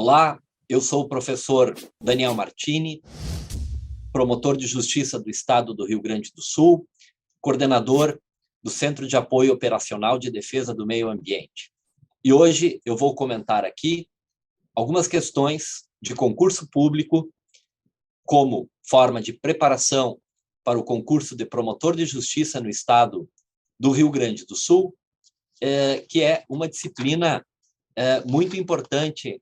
Olá, eu sou o professor Daniel Martini, promotor de justiça do Estado do Rio Grande do Sul, coordenador do Centro de Apoio Operacional de Defesa do Meio Ambiente. E hoje eu vou comentar aqui algumas questões de concurso público como forma de preparação para o concurso de promotor de justiça no Estado do Rio Grande do Sul, que é uma disciplina muito importante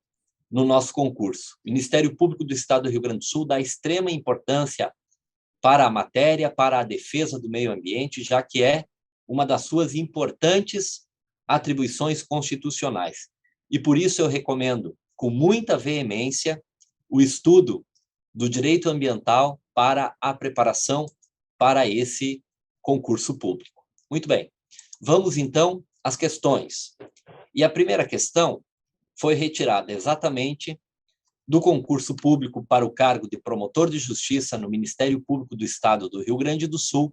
no nosso concurso. O Ministério Público do Estado do Rio Grande do Sul dá extrema importância para a matéria, para a defesa do meio ambiente, já que é uma das suas importantes atribuições constitucionais. E por isso eu recomendo, com muita veemência, o estudo do direito ambiental para a preparação para esse concurso público. Muito bem, vamos então às questões. E a primeira questão foi retirada exatamente do concurso público para o cargo de promotor de justiça no Ministério Público do Estado do Rio Grande do Sul,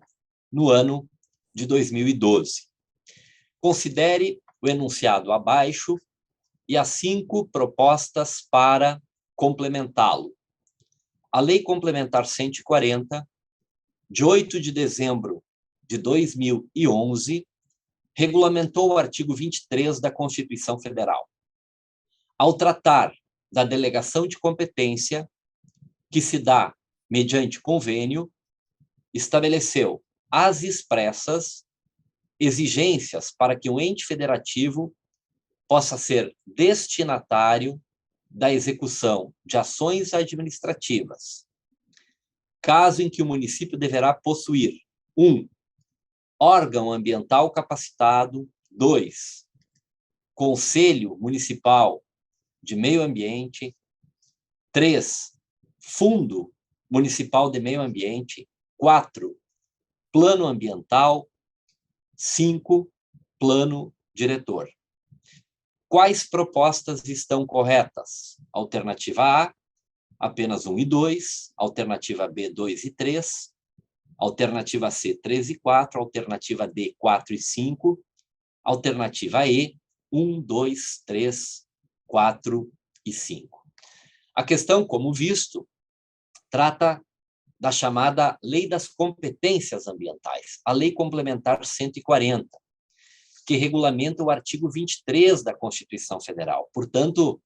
no ano de 2012. Considere o enunciado abaixo e as 5 propostas para complementá-lo. A Lei Complementar 140, de 8 de dezembro de 2011, regulamentou o artigo 23 da Constituição Federal. Ao tratar da delegação de competência, que se dá mediante convênio, estabeleceu às expressas exigências para que o ente federativo possa ser destinatário da execução de ações administrativas, caso em que o município deverá possuir 1. Órgão ambiental capacitado, 2. Conselho Municipal de Meio Ambiente, 3. Fundo Municipal de Meio Ambiente, 4. Plano Ambiental, 5. Plano Diretor. Quais propostas estão corretas? Alternativa A, apenas 1 e 2, alternativa B, 2 e 3, alternativa C, 3 e 4, alternativa D, 4 e 5, alternativa E, 1, 2, 3, 4 e 5. A questão, como visto, trata da chamada Lei das Competências Ambientais, a Lei Complementar 140, que regulamenta o artigo 23 da Constituição Federal. Portanto,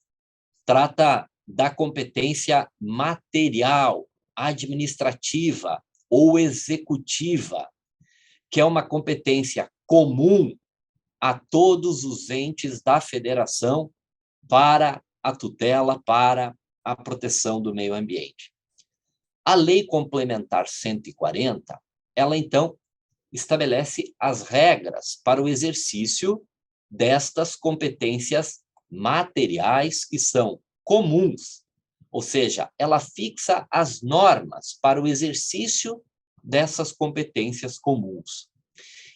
trata da competência material, administrativa ou executiva, que é uma competência comum a todos os entes da federação para a tutela, para a proteção do meio ambiente. A Lei Complementar 140, ela então estabelece as regras para o exercício destas competências materiais que são comuns, ou seja, ela fixa as normas para o exercício dessas competências comuns.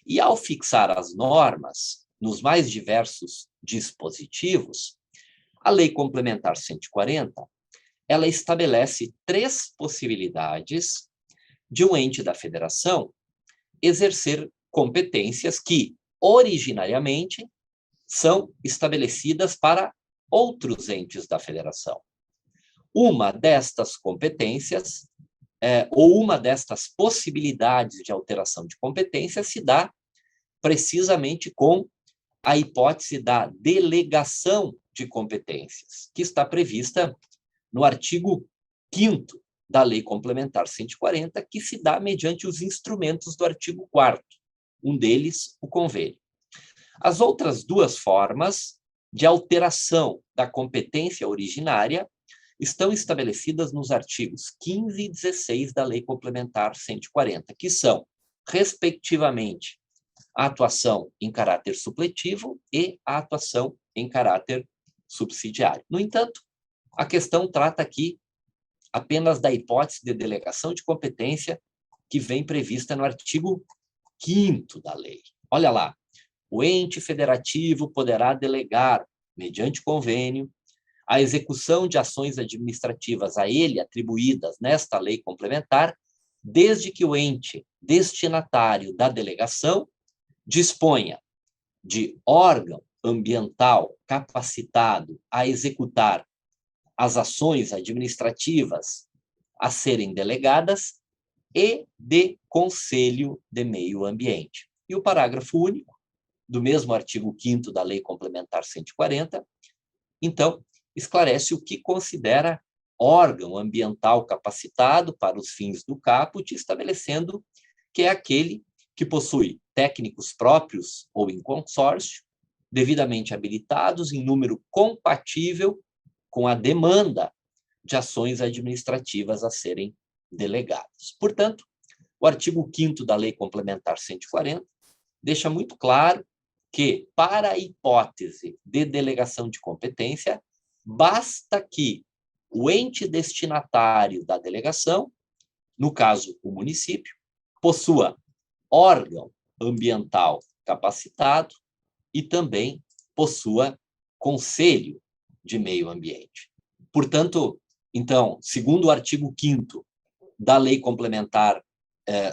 E ao fixar as normas nos mais diversos dispositivos, a Lei Complementar 140, ela estabelece 3 possibilidades de um ente da federação exercer competências que, originariamente, são estabelecidas para outros entes da federação. Uma destas competências, ou uma destas possibilidades de alteração de competência se dá precisamente com a hipótese da delegação de competências, que está prevista no artigo 5º da Lei Complementar 140, que se dá mediante os instrumentos do artigo 4º, um deles, o convênio. As outras 2 formas de alteração da competência originária estão estabelecidas nos artigos 15 e 16 da Lei Complementar 140, que são, respectivamente, a atuação em caráter supletivo e a atuação em caráter subsidiário. No entanto, a questão trata aqui apenas da hipótese de delegação de competência que vem prevista no artigo 5º da lei. Olha lá, o ente federativo poderá delegar, mediante convênio, a execução de ações administrativas a ele atribuídas nesta lei complementar, desde que o ente destinatário da delegação disponha de órgão ambiental capacitado a executar as ações administrativas a serem delegadas e de Conselho de Meio Ambiente. E o parágrafo único do mesmo artigo 5º da Lei Complementar 140, então, esclarece o que considera órgão ambiental capacitado para os fins do caput, estabelecendo que é aquele que possui técnicos próprios ou em consórcio, devidamente habilitados em número compatível com a demanda de ações administrativas a serem delegadas. Portanto, o artigo 5º da Lei Complementar 140 deixa muito claro que, para a hipótese de delegação de competência, basta que o ente destinatário da delegação, no caso, o município, possua órgão ambiental capacitado e também possua conselho de meio ambiente. Portanto, então, segundo o artigo 5º da Lei Complementar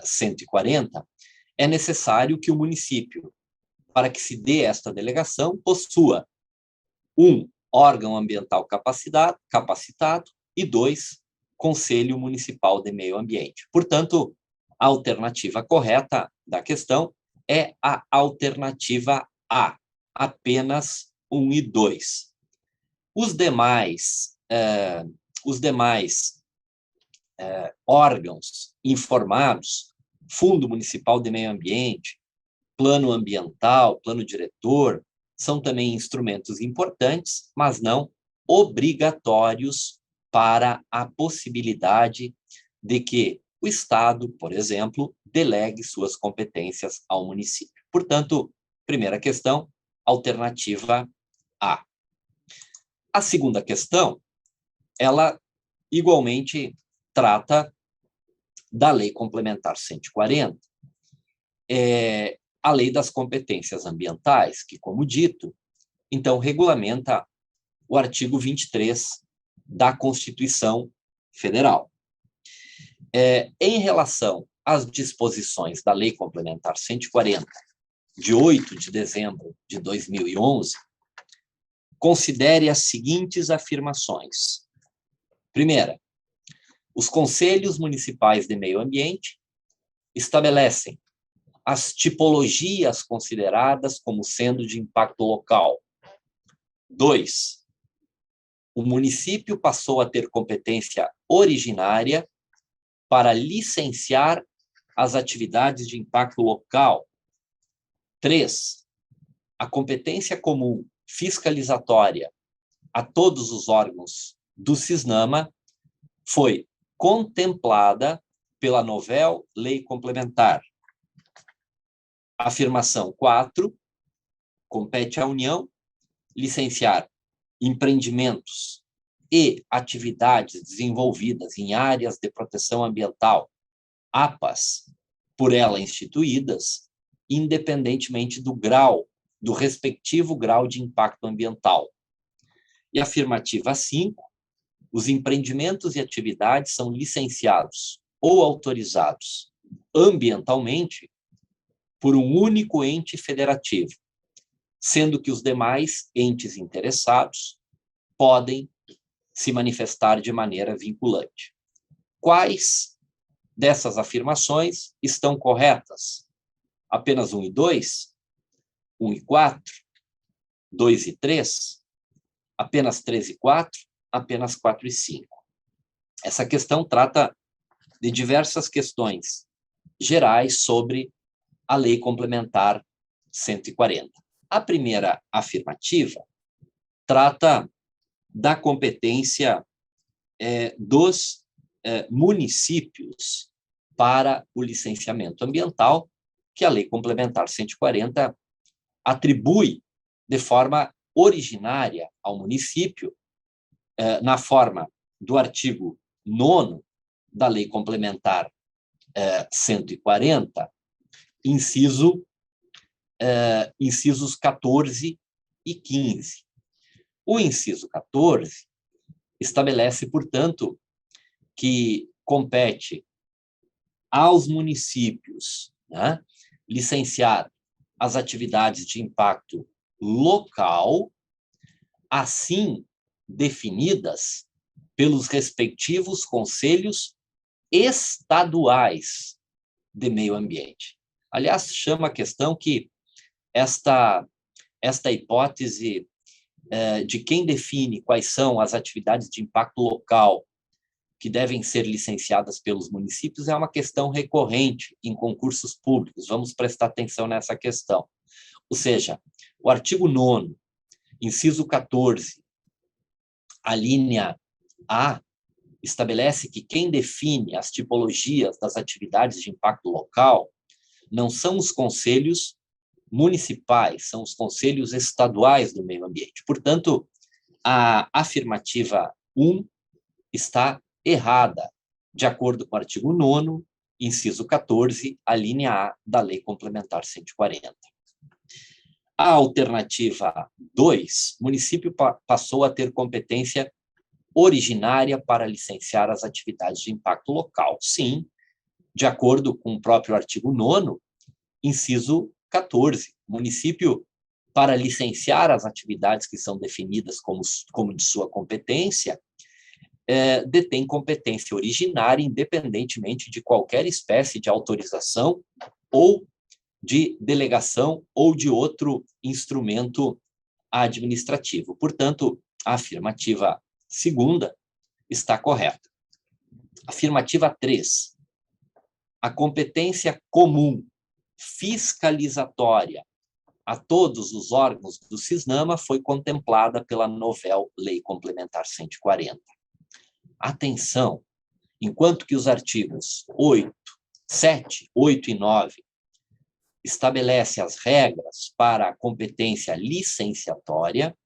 140, é necessário que o município, para que se dê esta delegação, possua um órgão ambiental capacitado e 2, Conselho Municipal de Meio Ambiente. Portanto, a alternativa correta da questão é a alternativa A, apenas 1 e 2. Os demais órgãos informados, Fundo Municipal de Meio Ambiente, Plano Ambiental, Plano Diretor, são também instrumentos importantes, mas não obrigatórios para a possibilidade de que o Estado, por exemplo, delegue suas competências ao município. Portanto, primeira questão, alternativa A. A segunda questão, ela igualmente trata da Lei Complementar 140, a Lei das Competências Ambientais, que, como dito, então regulamenta o artigo 23 da Constituição Federal. Em relação às disposições da Lei Complementar 140, de 8 de dezembro de 2011, considere as seguintes afirmações. Primeira, os conselhos municipais de meio ambiente estabelecem as tipologias consideradas como sendo de impacto local. 2, o município passou a ter competência originária para licenciar as atividades de impacto local. 3, a competência comum fiscalizatória a todos os órgãos do CISNAMA foi contemplada pela novel Lei Complementar. Afirmação 4, compete à União licenciar empreendimentos e atividades desenvolvidas em áreas de proteção ambiental, APAs, por ela instituídas, independentemente do respectivo grau de impacto ambiental. E afirmativa 5, os empreendimentos e atividades são licenciados ou autorizados ambientalmente por um único ente federativo, sendo que os demais entes interessados podem se manifestar de maneira vinculante. Quais dessas afirmações estão corretas? Apenas 1 e 2? 1 e 4? 2 e 3? Apenas 3 e 4? Apenas 4 e 5? Essa questão trata de diversas questões gerais sobre a Lei Complementar 140. A primeira afirmativa trata da competência dos municípios para o licenciamento ambiental, que a Lei Complementar 140 atribui de forma originária ao município, na forma do artigo 9º da Lei Complementar 140, incisos 14 e 15. O inciso 14 estabelece, portanto, que compete aos municípios, né, licenciar as atividades de impacto local, assim definidas pelos respectivos conselhos estaduais de meio ambiente. Aliás, chama a questão que esta hipótese de quem define quais são as atividades de impacto local que devem ser licenciadas pelos municípios é uma questão recorrente em concursos públicos. Vamos prestar atenção nessa questão. Ou seja, o artigo 9º, inciso 14, a linha A, estabelece que quem define as tipologias das atividades de impacto local não são os conselhos municipais, são os conselhos estaduais do meio ambiente. Portanto, a afirmativa 1 está errada, de acordo com o artigo 9º, inciso 14, a linha A da Lei Complementar 140. A alternativa 2, o município passou a ter competência originária para licenciar as atividades de impacto local. Sim, de acordo com o próprio artigo 9º, inciso 14, o município, para licenciar as atividades que são definidas como de sua competência, detém competência originária, independentemente de qualquer espécie de autorização ou de delegação ou de outro instrumento administrativo. Portanto, a afirmativa 2ª está correta. Afirmativa 3. A competência comum fiscalizatória a todos os órgãos do CISNAMA foi contemplada pela novel Lei Complementar 140. Atenção, enquanto que os artigos 7, 8 e 9 estabelece as regras para a competência licenciatória,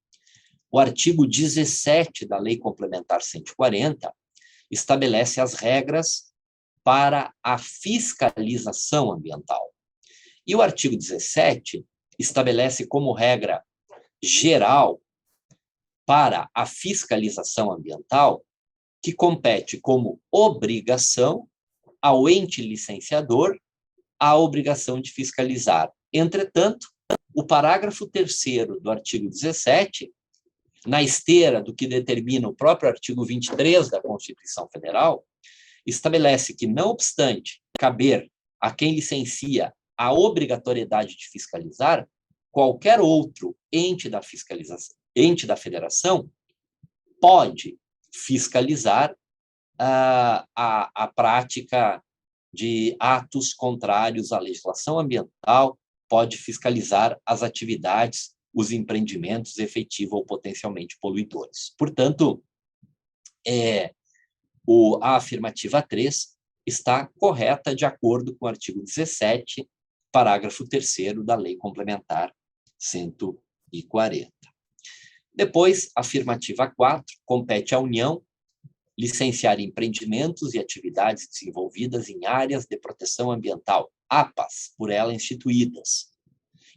o artigo 17 da Lei Complementar 140 estabelece as regras para a fiscalização ambiental. E o artigo 17 estabelece como regra geral para a fiscalização ambiental que compete como obrigação ao ente licenciador a obrigação de fiscalizar. Entretanto, o parágrafo 3º do artigo 17, na esteira do que determina o próprio artigo 23 da Constituição Federal, estabelece que, não obstante caber a quem licencia a obrigatoriedade de fiscalizar, qualquer outro ente da federação pode fiscalizar a prática de atos contrários à legislação ambiental, pode fiscalizar as atividades, os empreendimentos efetivos ou potencialmente poluidores. Portanto, a afirmativa 3 está correta de acordo com o artigo 17, parágrafo 3º da Lei Complementar 140. Depois, a afirmativa 4, compete à União licenciar empreendimentos e atividades desenvolvidas em áreas de proteção ambiental, APAs, por ela instituídas,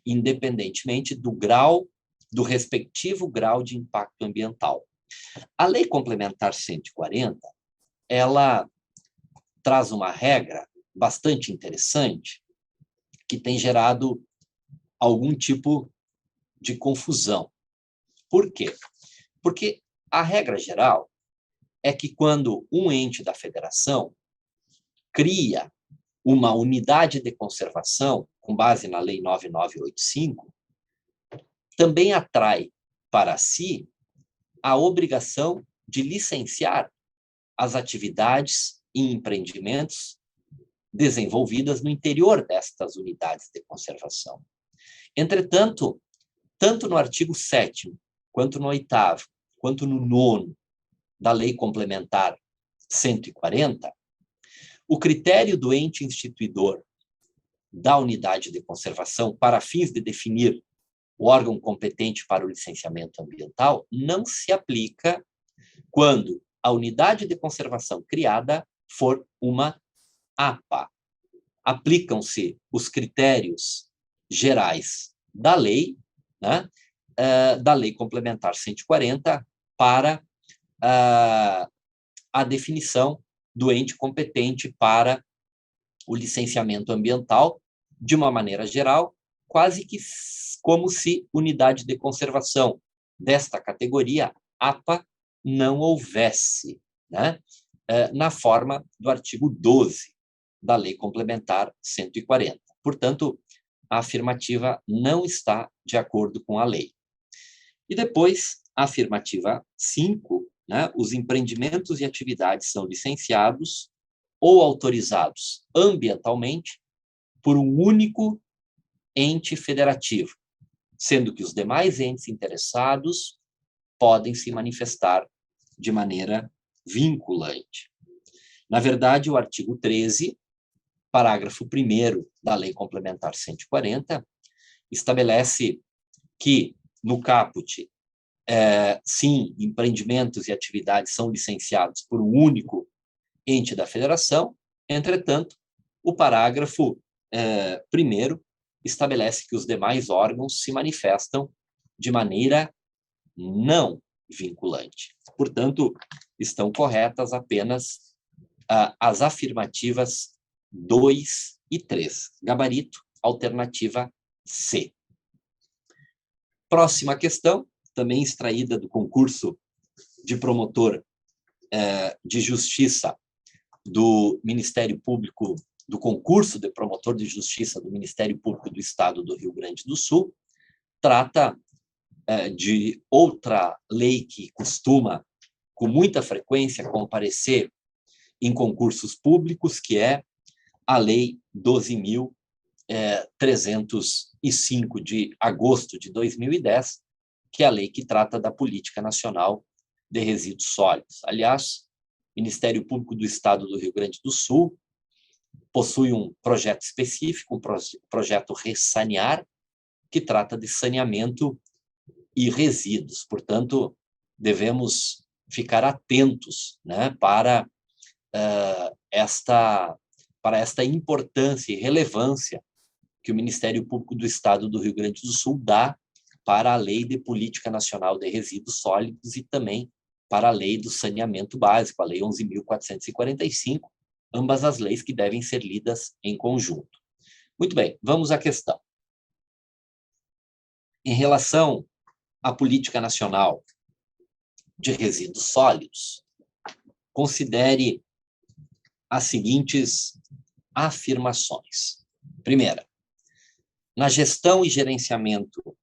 independentemente do respectivo grau de impacto ambiental. A Lei Complementar 140, ela traz uma regra bastante interessante que tem gerado algum tipo de confusão. Por quê? Porque a regra geral é que quando um ente da federação cria uma unidade de conservação, com base na Lei 9985, também atrai para si a obrigação de licenciar as atividades e empreendimentos desenvolvidas no interior destas unidades de conservação. Entretanto, tanto no artigo 7º, quanto no 8º, quanto no 9º da Lei Complementar 140, o critério do ente instituidor da unidade de conservação para fins de definir o órgão competente para o licenciamento ambiental não se aplica quando a unidade de conservação criada for uma APA. Aplicam-se os critérios gerais da lei, né, da Lei Complementar 140, para a definição do ente competente para o licenciamento ambiental, de uma maneira geral, quase que como se unidade de conservação desta categoria, APA, não houvesse, né, na forma do artigo 12 da Lei Complementar 140. Portanto, a afirmativa não está de acordo com a lei. E depois, a afirmativa 5, né, os empreendimentos e atividades são licenciados ou autorizados ambientalmente por um único ente federativo, sendo que os demais entes interessados podem se manifestar de maneira vinculante. Na verdade, o artigo 13, parágrafo 1º da Lei Complementar 140, estabelece que, no caput, sim, empreendimentos e atividades são licenciados por um único ente da federação. Entretanto, o parágrafo 1º estabelece que os demais órgãos se manifestam de maneira não vinculante. Portanto, estão corretas apenas as afirmativas 2 e 3. Gabarito, alternativa C. Próxima questão, também extraída do concurso de promotor de justiça do Ministério Público, do concurso de promotor de justiça do Ministério Público do Estado do Rio Grande do Sul, trata de outra lei que costuma, com muita frequência, comparecer em concursos públicos, que é a Lei 12.305, de agosto de 2010, que é a lei que trata da Política Nacional de Resíduos Sólidos. Aliás, o Ministério Público do Estado do Rio Grande do Sul possui um projeto específico, um projeto Ressanear, que trata de saneamento e resíduos. Portanto, devemos ficar atentos, né, para esta importância e relevância que o Ministério Público do Estado do Rio Grande do Sul dá para a Lei de Política Nacional de Resíduos Sólidos e também para a Lei do Saneamento Básico, a Lei 11.445, ambas as leis que devem ser lidas em conjunto. Muito bem, vamos à questão. Em relação à Política Nacional de Resíduos Sólidos, considere as seguintes afirmações. Primeira, na gestão e gerenciamento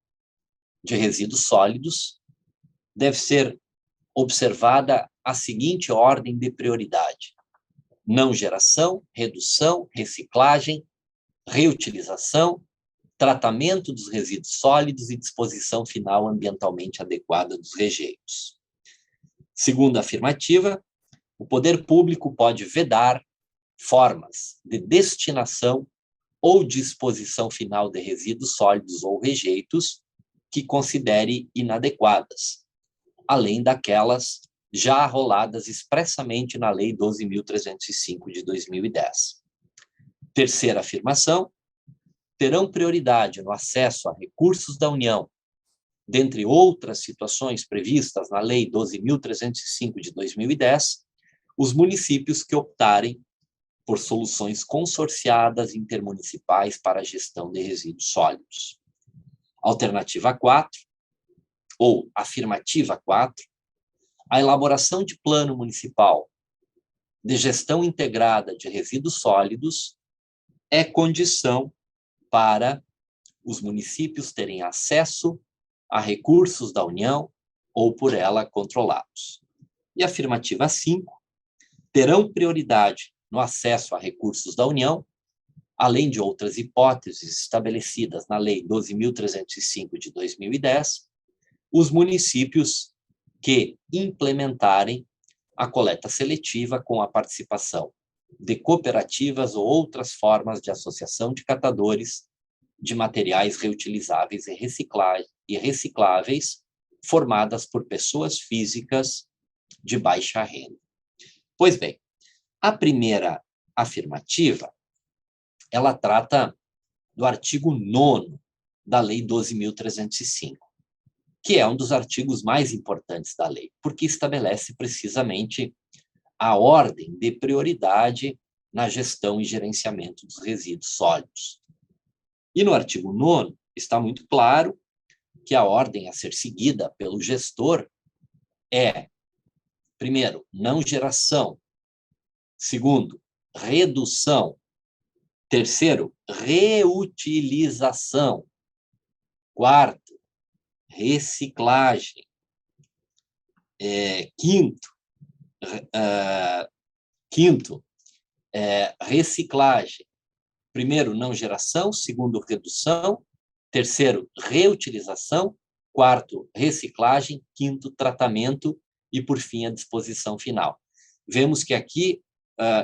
de resíduos sólidos, deve ser observada a seguinte ordem de prioridade: não geração, redução, reciclagem, reutilização, tratamento dos resíduos sólidos e disposição final ambientalmente adequada dos rejeitos. Segunda afirmativa, o poder público pode vedar formas de destinação ou disposição final de resíduos sólidos ou rejeitos que considere inadequadas, além daquelas já arroladas expressamente na Lei 12.305 de 2010. Terceira afirmação, terão prioridade no acesso a recursos da União, dentre outras situações previstas na Lei 12.305 de 2010, os municípios que optarem por soluções consorciadas intermunicipais para a gestão de resíduos sólidos. Alternativa 4, ou afirmativa 4, a elaboração de plano municipal de gestão integrada de resíduos sólidos é condição para os municípios terem acesso a recursos da União ou por ela controlados. E afirmativa 5, terão prioridade no acesso a recursos da União, além de outras hipóteses estabelecidas na Lei 12.305 de 2010, os municípios que implementarem a coleta seletiva com a participação de cooperativas ou outras formas de associação de catadores de materiais reutilizáveis e recicláveis formadas por pessoas físicas de baixa renda. Pois bem, a primeira afirmativa, ela trata do artigo 9º da Lei 12.305, que é um dos artigos mais importantes da lei, porque estabelece precisamente a ordem de prioridade na gestão e gerenciamento dos resíduos sólidos. E no artigo 9º está muito claro que a ordem a ser seguida pelo gestor é Primeiro, não geração. Segundo, redução. Terceiro, reutilização. Quarto, reciclagem. Quinto, reciclagem. Primeiro, não geração. Segundo, redução. Terceiro, reutilização. Quarto, reciclagem. Quinto, tratamento. E, por fim, a disposição final. Vemos que aqui,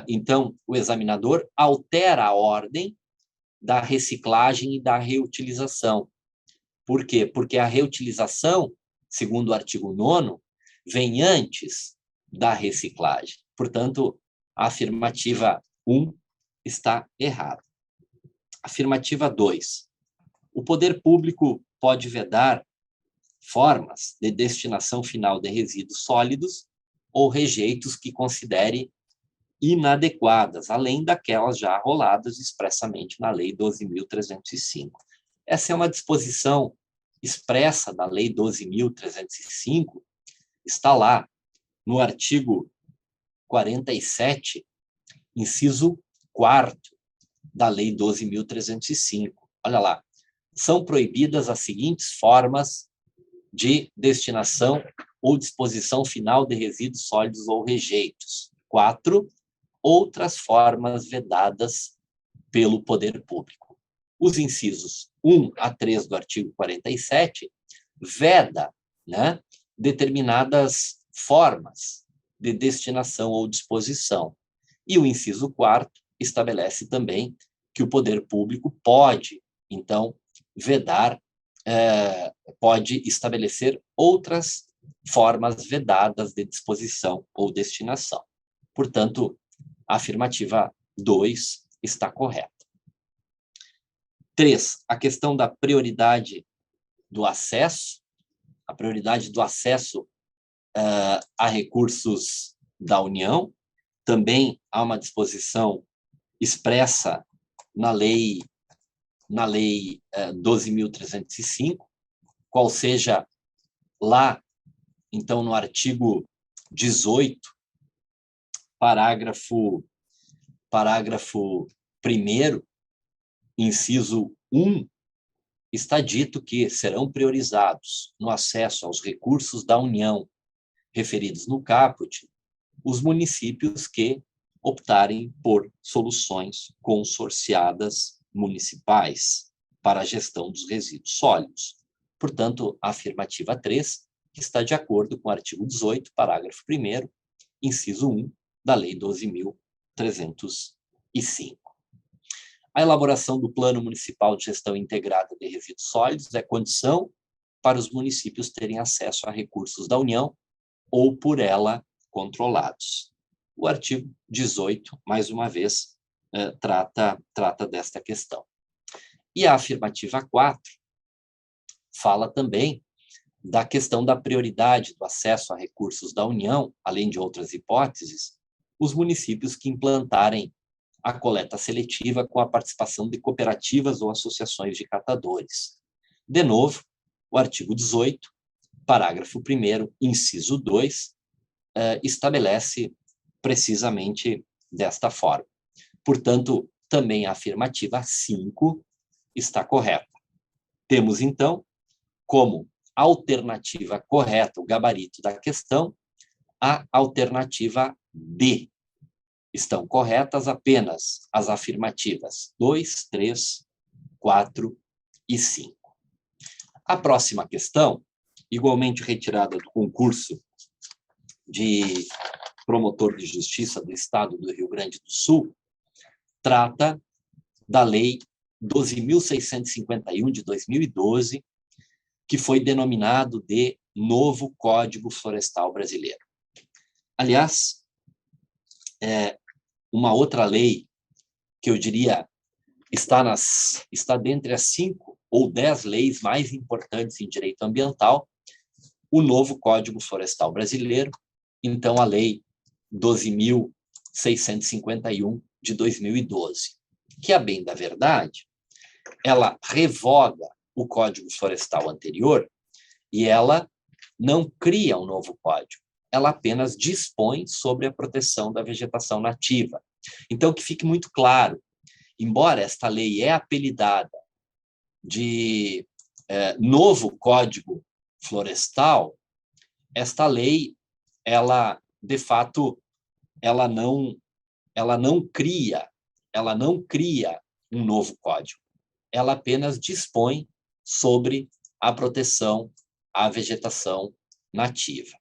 então, o examinador altera a ordem da reciclagem e da reutilização. Por quê? Porque a reutilização, segundo o artigo 9º, vem antes da reciclagem. Portanto, a afirmativa 1 está errada. Afirmativa 2. O poder público pode vedar formas de destinação final de resíduos sólidos ou rejeitos que considere inadequadas, além daquelas já arroladas expressamente na Lei 12.305. Essa é uma disposição expressa da Lei 12.305, está lá no artigo 47, inciso 4º da Lei 12.305. Olha lá, são proibidas as seguintes formas de destinação ou disposição final de resíduos sólidos ou rejeitos. 4, outras formas vedadas pelo poder público. Os incisos 1 a 3 do artigo 47 veda, né, determinadas formas de destinação ou disposição. E o inciso 4º estabelece também que o poder público pode, então, vedar, pode estabelecer outras formas vedadas de disposição ou destinação. Portanto, a afirmativa 2 está correta. 3, a questão da prioridade do acesso, a prioridade do acesso a recursos da União. Também há uma disposição expressa na Lei 12.305, qual seja lá, então, no artigo 18, parágrafo 1º, inciso 1, está dito que serão priorizados no acesso aos recursos da União referidos no caput os municípios que optarem por soluções consorciadas municipais para a gestão dos resíduos sólidos. Portanto, a afirmativa 3 está de acordo com o artigo 18, parágrafo 1º, inciso 1 da Lei 12.305. A elaboração do Plano Municipal de Gestão Integrada de Resíduos Sólidos é condição para os municípios terem acesso a recursos da União ou por ela controlados. O artigo 18, mais uma vez, trata desta questão. E a afirmativa 4 fala também da questão da prioridade do acesso a recursos da União, além de outras hipóteses, os municípios que implantarem a coleta seletiva com a participação de cooperativas ou associações de catadores. De novo, o artigo 18, parágrafo 1º, inciso 2, estabelece precisamente desta forma. Portanto, também a afirmativa 5 está correta. Temos, então, como alternativa correta, o gabarito da questão, a alternativa D. Estão corretas apenas as afirmativas 2, 3, 4 e 5. A próxima questão, igualmente retirada do concurso de promotor de justiça do Estado do Rio Grande do Sul, trata da Lei 12.651 de 2012, que foi denominado de Novo Código Florestal Brasileiro. Aliás, uma outra lei que eu diria está dentre as 5 ou 10 leis mais importantes em direito ambiental, o Novo Código Florestal Brasileiro, então a Lei 12.651 de 2012, que, a bem da verdade, ela revoga o Código Florestal anterior e ela não cria um novo código. ela apenas dispõe sobre a proteção da vegetação nativa. Então, que fique muito claro, embora esta lei é apelidada de novo Código Florestal, esta lei, ela, de fato, ela não cria um novo código. Ela apenas dispõe sobre a proteção à vegetação nativa.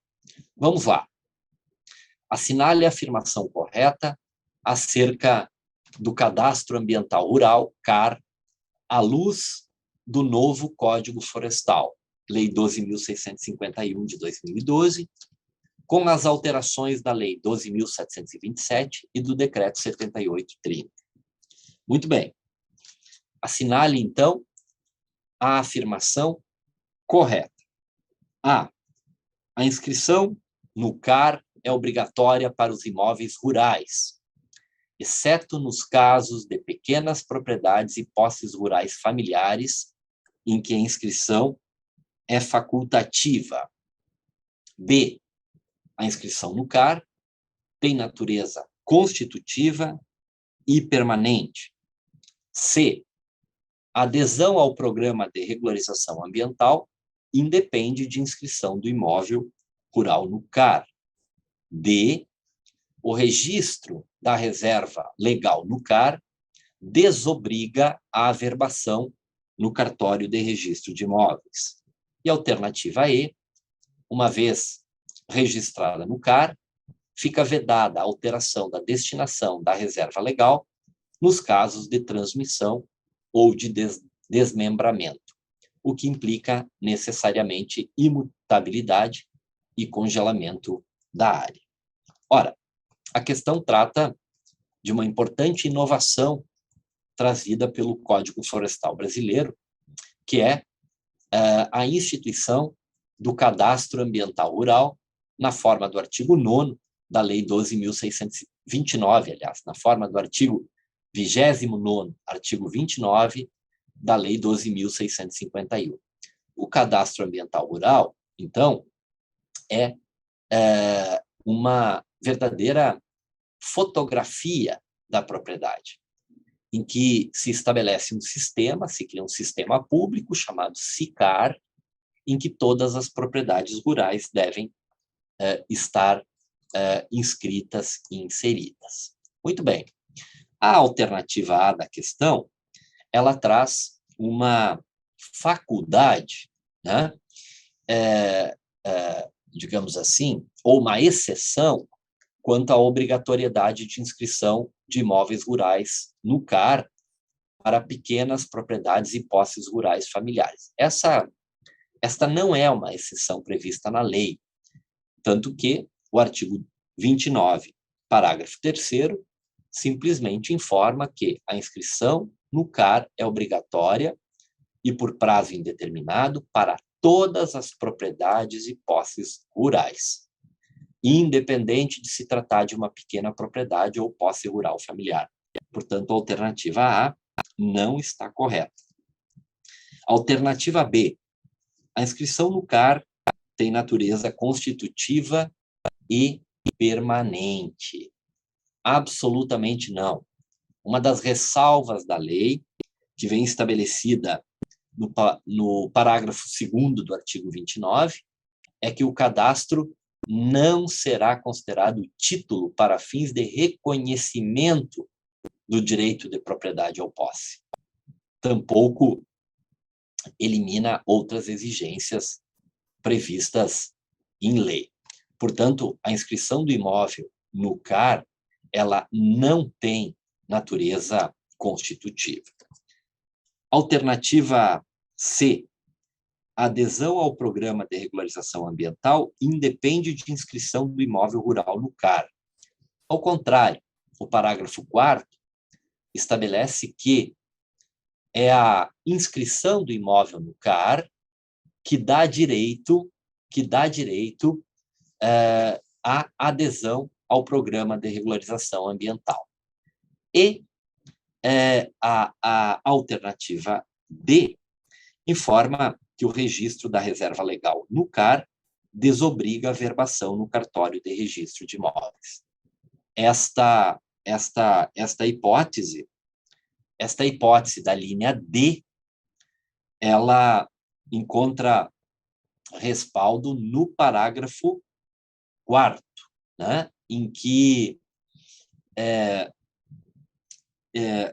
Vamos lá. Assinale a afirmação correta acerca do Cadastro Ambiental Rural, CAR, à luz do novo Código Florestal, Lei 12.651 de 2012, com as alterações da Lei 12.727 e do Decreto 7830. Muito bem. Assinale, então, a afirmação correta. A inscrição no CAR é obrigatória para os imóveis rurais, exceto nos casos de pequenas propriedades e posses rurais familiares, em que a inscrição é facultativa. B. A inscrição no CAR tem natureza constitutiva e permanente. C. A adesão ao programa de regularização ambiental independe de inscrição do imóvel rural no CAR. D. O registro da reserva legal no CAR desobriga a averbação no cartório de registro de imóveis. E a alternativa E, uma vez registrada no CAR, fica vedada a alteração da destinação da reserva legal nos casos de transmissão ou de desmembramento, o que implica necessariamente imutabilidade e congelamento da área. Ora, a questão trata de uma importante inovação trazida pelo Código Florestal Brasileiro, que é a instituição do Cadastro Ambiental Rural na forma do artigo 9º da Lei 12.629, aliás, na forma do artigo 29º, artigo 29 da Lei 12.651. O Cadastro Ambiental Rural, então, é uma verdadeira fotografia da propriedade, em que se estabelece um sistema, se cria um sistema público chamado SICAR, em que todas as propriedades rurais devem estar inscritas e inseridas. Muito bem. A alternativa A da questão, ela traz uma faculdade, né? Digamos assim, ou uma exceção quanto à obrigatoriedade de inscrição de imóveis rurais no CAR para pequenas propriedades e posses rurais familiares. Esta não é uma exceção prevista na lei, tanto que o artigo 29, parágrafo 3º, simplesmente informa que a inscrição no CAR é obrigatória e por prazo indeterminado para todas as propriedades e posses rurais, independente de se tratar de uma pequena propriedade ou posse rural familiar. Portanto, a alternativa A não está correta. Alternativa B. A inscrição no CAR tem natureza constitutiva e permanente. Absolutamente não. Uma das ressalvas da lei, que vem estabelecida no parágrafo 2º do artigo 29, é que o cadastro não será considerado título para fins de reconhecimento do direito de propriedade ou posse. Tampouco elimina outras exigências previstas em lei. Portanto, a inscrição do imóvel no CAR, ela não tem natureza constitutiva. Alternativa C. A adesão ao programa de regularização ambiental independe de inscrição do imóvel rural no CAR. Ao contrário, o parágrafo 4º estabelece que é a inscrição do imóvel no CAR que dá direito à adesão ao programa de regularização ambiental. E a alternativa D informa que o registro da reserva legal no CAR desobriga a verbação no cartório de registro de imóveis. Esta hipótese da linha D, ela encontra respaldo no parágrafo 4º, né, em que,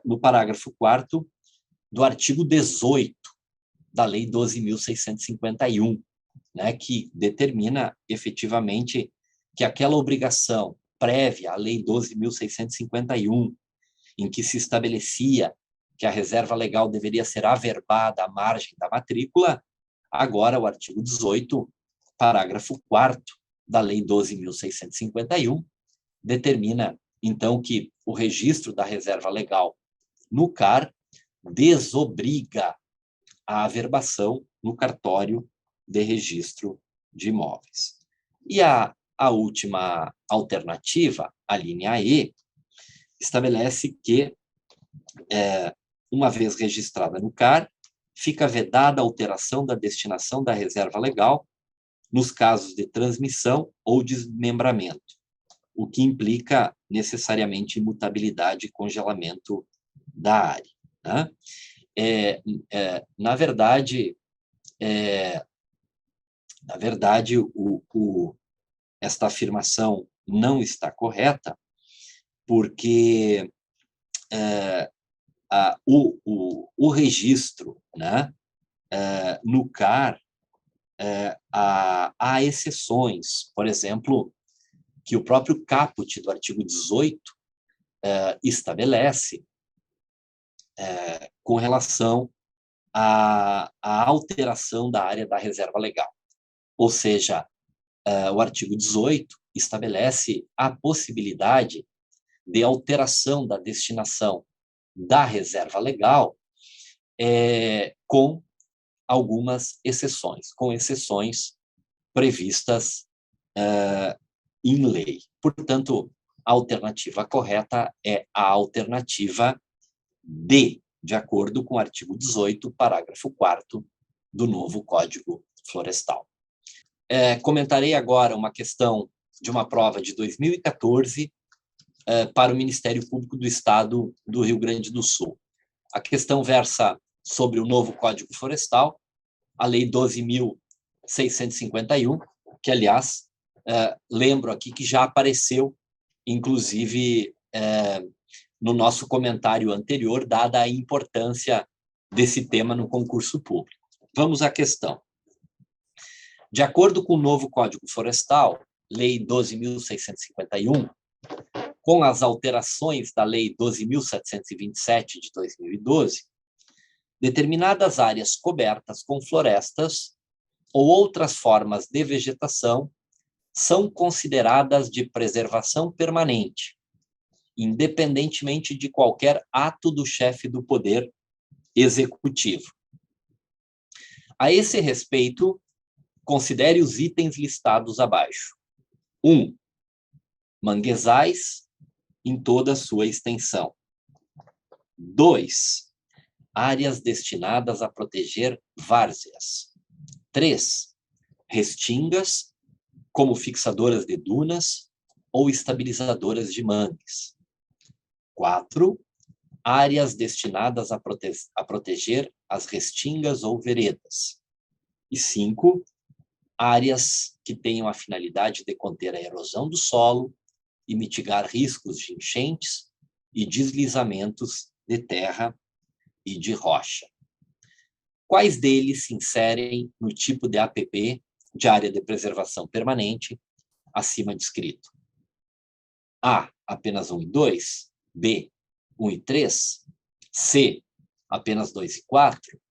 no parágrafo 4º do artigo 18 da Lei 12.651, né, que determina efetivamente que aquela obrigação prévia à Lei 12.651, em que se estabelecia que a reserva legal deveria ser averbada à margem da matrícula, agora o artigo 18, parágrafo 4º da Lei 12.651, determina, então, que o registro da reserva legal no CAR desobriga a averbação no cartório de registro de imóveis. E a última alternativa, a linha E, estabelece que, uma vez registrada no CAR, fica vedada a alteração da destinação da reserva legal nos casos de transmissão ou desmembramento, o que implica necessariamente imutabilidade e congelamento da área, né? Na verdade, esta afirmação não está correta, porque o registro, né, no CAR, há exceções, por exemplo, que o próprio caput do artigo 18 estabelece com relação à alteração da área da reserva legal. Ou seja, o artigo 18 estabelece a possibilidade de alteração da destinação da reserva legal com algumas exceções, com exceções previstas em lei. Portanto, a alternativa correta é a alternativa D, de acordo com o artigo 18, parágrafo 4º do novo Código Florestal. Comentarei agora uma questão de uma prova de 2014 para o Ministério Público do Estado do Rio Grande do Sul. A questão versa sobre o novo Código Florestal, a Lei 12.651, que, aliás, lembro aqui que já apareceu, inclusive, no nosso comentário anterior, dada a importância desse tema no concurso público. Vamos à questão. De acordo com o novo Código Florestal, Lei 12.651, com as alterações da Lei 12.727 de 2012, determinadas áreas cobertas com florestas ou outras formas de vegetação são consideradas de preservação permanente, independentemente de qualquer ato do chefe do Poder Executivo. A esse respeito, considere os itens listados abaixo. 1. Manguezais em toda a sua extensão. 2. Áreas destinadas a proteger várzeas. 3. Restingas, como fixadoras de dunas ou estabilizadoras de mangues. 4. Áreas destinadas a proteger as restingas ou veredas. E 5. Áreas que tenham a finalidade de conter a erosão do solo e mitigar riscos de enchentes e deslizamentos de terra e de rocha. Quais deles se inserem no tipo de APP de área de preservação permanente acima descrito? A, apenas 1 e 2. B, 1 e 3. C, apenas 2 e 4.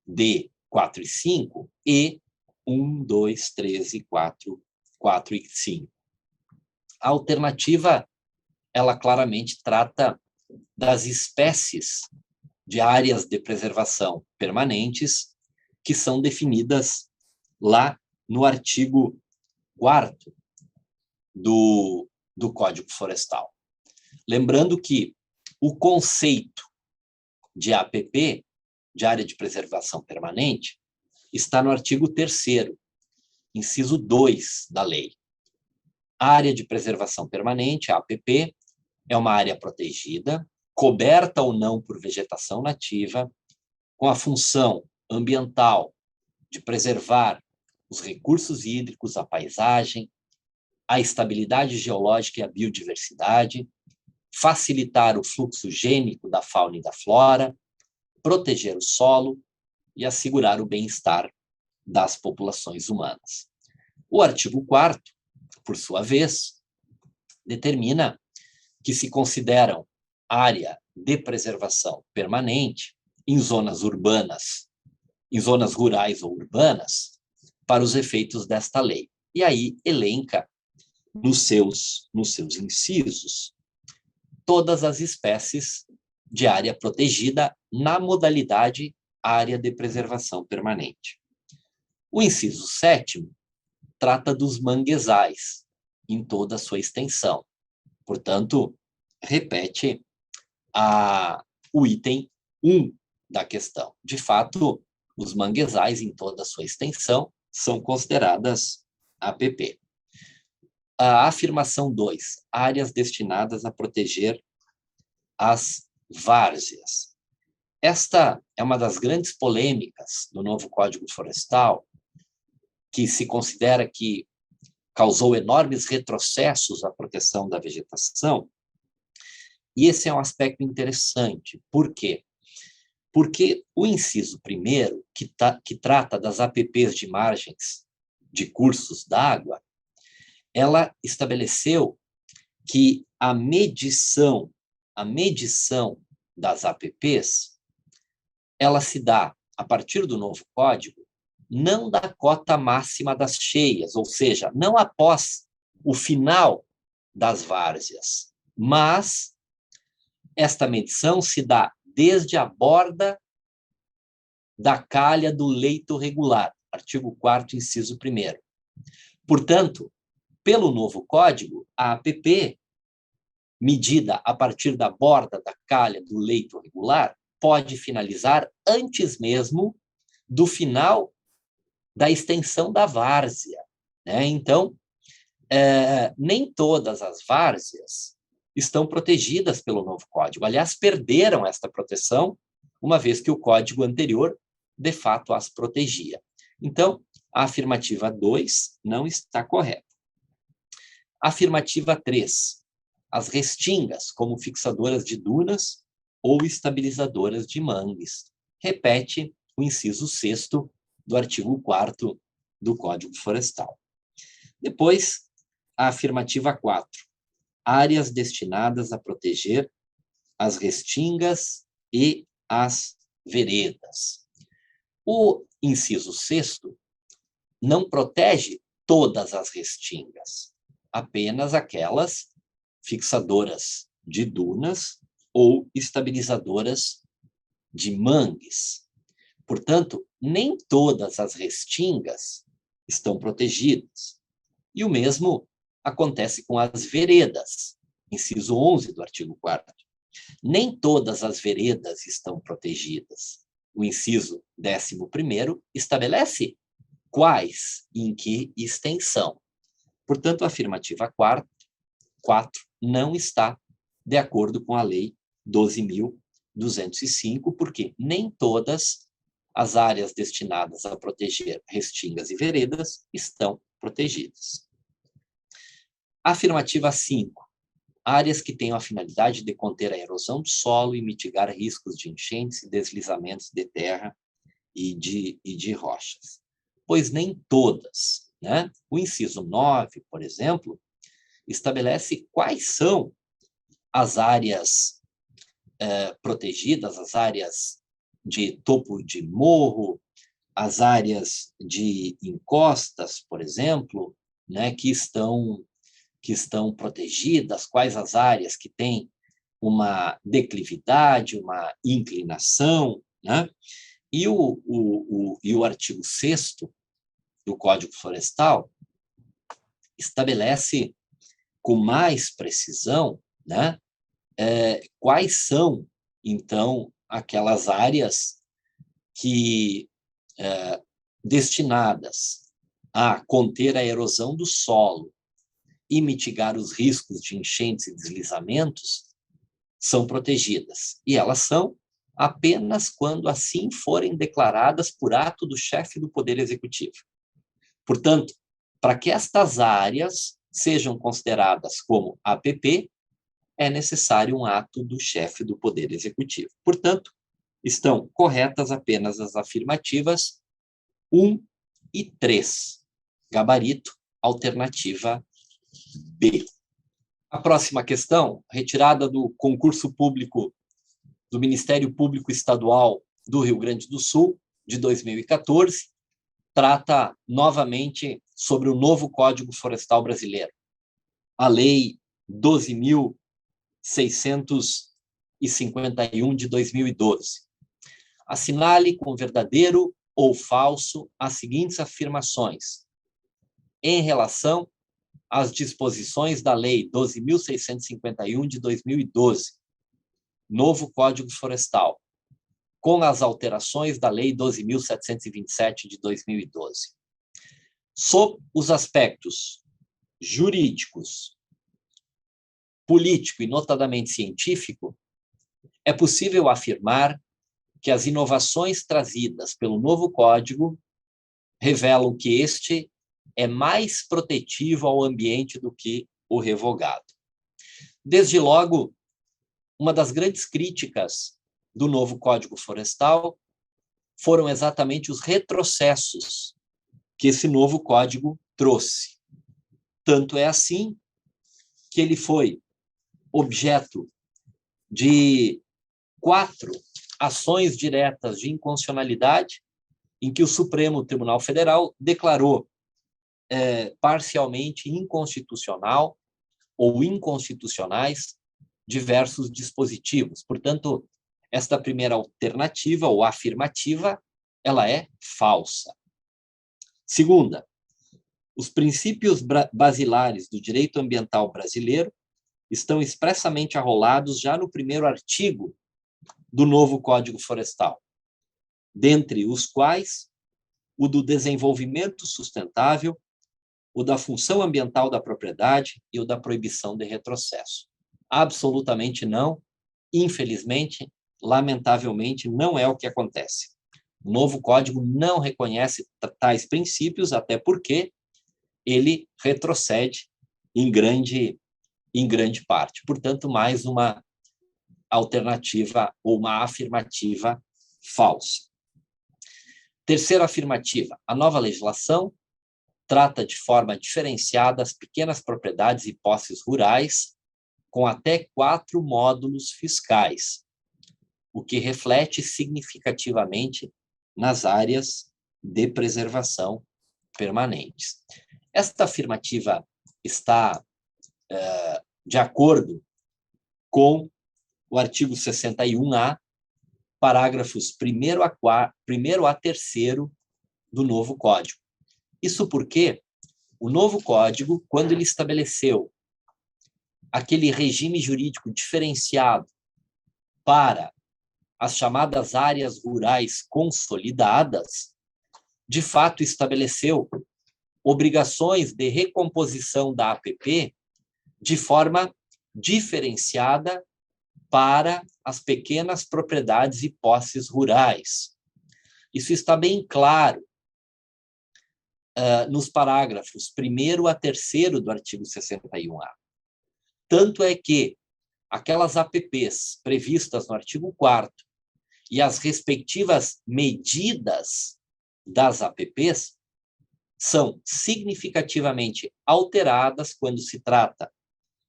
D, 4 e 5. E, 1, 2, 3 e 4, 4 e 5. A alternativa, ela claramente trata das espécies de áreas de preservação permanentes que são definidas lá no artigo 4º do Código Florestal. Lembrando que o conceito de APP, de área de preservação permanente, está no artigo 3º, inciso 2 da lei. A área de preservação permanente, a APP, é uma área protegida, coberta ou não por vegetação nativa, com a função ambiental de preservar os recursos hídricos, a paisagem, a estabilidade geológica e a biodiversidade, facilitar o fluxo gênico da fauna e da flora, proteger o solo e assegurar o bem-estar das populações humanas. O artigo 4º, por sua vez, determina que se consideram área de preservação permanente em zonas urbanas, em zonas rurais ou urbanas, para os efeitos desta lei. E aí elenca nos seus incisos todas as espécies de área protegida na modalidade área de preservação permanente. O inciso 7º trata dos manguezais em toda a sua extensão. Portanto, repete o item 1 da questão. De fato, os manguezais em toda a sua extensão são consideradas APP. A afirmação 2, áreas destinadas a proteger as várzeas. Esta é uma das grandes polêmicas do novo Código Florestal, que se considera que causou enormes retrocessos à proteção da vegetação. E esse é um aspecto interessante. Por quê? Porque o inciso 1º, que trata das APPs de margens de cursos d'água, ela estabeleceu que a medição das APPs, ela se dá, a partir do novo código, não da cota máxima das cheias, ou seja, não após o final das várzeas, mas esta medição se dá desde a borda da calha do leito regular, artigo 4º, inciso 1º. Portanto, pelo novo código, a APP, medida a partir da borda da calha do leito regular, pode finalizar antes mesmo do final da extensão da várzea, né? Então, nem todas as várzeas estão protegidas pelo novo código. Aliás, perderam esta proteção, uma vez que o código anterior, de fato, as protegia. Então, a afirmativa 2 não está correta. Afirmativa 3. As restingas, como fixadoras de dunas ou estabilizadoras de mangues. Repete o inciso 6º do artigo 4º do Código Florestal. Depois, a afirmativa 4. Áreas destinadas a proteger as restingas e as veredas. O inciso 6º não protege todas as restingas, apenas aquelas fixadoras de dunas ou estabilizadoras de mangues. Portanto, nem todas as restingas estão protegidas. E o mesmo acontece com as veredas, inciso 11 do artigo 4º. Nem todas as veredas estão protegidas. O inciso 11º estabelece quais e em que extensão. Portanto, a afirmativa 4 não está de acordo com a Lei 12.205, porque nem todas as áreas destinadas a proteger restingas e veredas estão protegidas. Afirmativa 5. Áreas que tenham a finalidade de conter a erosão do solo e mitigar riscos de enchentes e deslizamentos de terra e de rochas. Pois nem todas, né? O inciso 9, por exemplo, estabelece quais são as áreas protegidas, as áreas de topo de morro, as áreas de encostas, por exemplo, né, que estão protegidas, quais as áreas que têm uma declividade, uma inclinação, né? E o artigo 6º do Código Florestal estabelece com mais precisão, né, quais são, então, aquelas áreas que destinadas a conter a erosão do solo e mitigar os riscos de enchentes e deslizamentos, são protegidas. E elas são apenas quando assim forem declaradas por ato do chefe do Poder Executivo. Portanto, para que estas áreas sejam consideradas como APP, é necessário um ato do chefe do Poder Executivo. Portanto, estão corretas apenas as afirmativas 1 e 3. Gabarito, alternativa B. A próxima questão, retirada do concurso público do Ministério Público Estadual do Rio Grande do Sul, de 2014, trata novamente sobre o novo Código Florestal Brasileiro, a Lei 12.651 de 2012. Assinale com verdadeiro ou falso as seguintes afirmações em relação às disposições da Lei 12.651 de 2012, novo Código Florestal, com as alterações da Lei 12.727 de 2012. Sob os aspectos jurídicos, político e notadamente científico, é possível afirmar que as inovações trazidas pelo novo Código revelam que este é mais protetivo ao ambiente do que o revogado. Desde logo, uma das grandes críticas do novo Código Florestal foram exatamente os retrocessos que esse novo código trouxe. Tanto é assim que ele foi objeto de 4 ações diretas de inconstitucionalidade, em que o Supremo Tribunal Federal declarou parcialmente inconstitucional ou inconstitucionais diversos dispositivos. Portanto, esta primeira alternativa ou afirmativa, ela é falsa. Segunda, os princípios basilares do direito ambiental brasileiro estão expressamente arrolados já no primeiro artigo do novo Código Florestal, dentre os quais o do desenvolvimento sustentável, o da função ambiental da propriedade e o da proibição de retrocesso. Absolutamente não, infelizmente, lamentavelmente, não é o que acontece. O novo código não reconhece tais princípios, até porque ele retrocede em grande parte. Portanto, mais uma alternativa ou uma afirmativa falsa. Terceira afirmativa, a nova legislação trata de forma diferenciada as pequenas propriedades e posses rurais com até 4 módulos fiscais, o que reflete significativamente nas áreas de preservação permanentes. Esta afirmativa está de acordo com o artigo 61A, parágrafos 1º a 3º do novo Código. Isso porque o novo Código, quando ele estabeleceu aquele regime jurídico diferenciado para as chamadas áreas rurais consolidadas, de fato estabeleceu obrigações de recomposição da APP de forma diferenciada para as pequenas propriedades e posses rurais. Isso está bem claro nos parágrafos 1º a 3º do artigo 61A. Tanto é que aquelas APPs previstas no artigo 4º e as respectivas medidas das APPs são significativamente alteradas quando se trata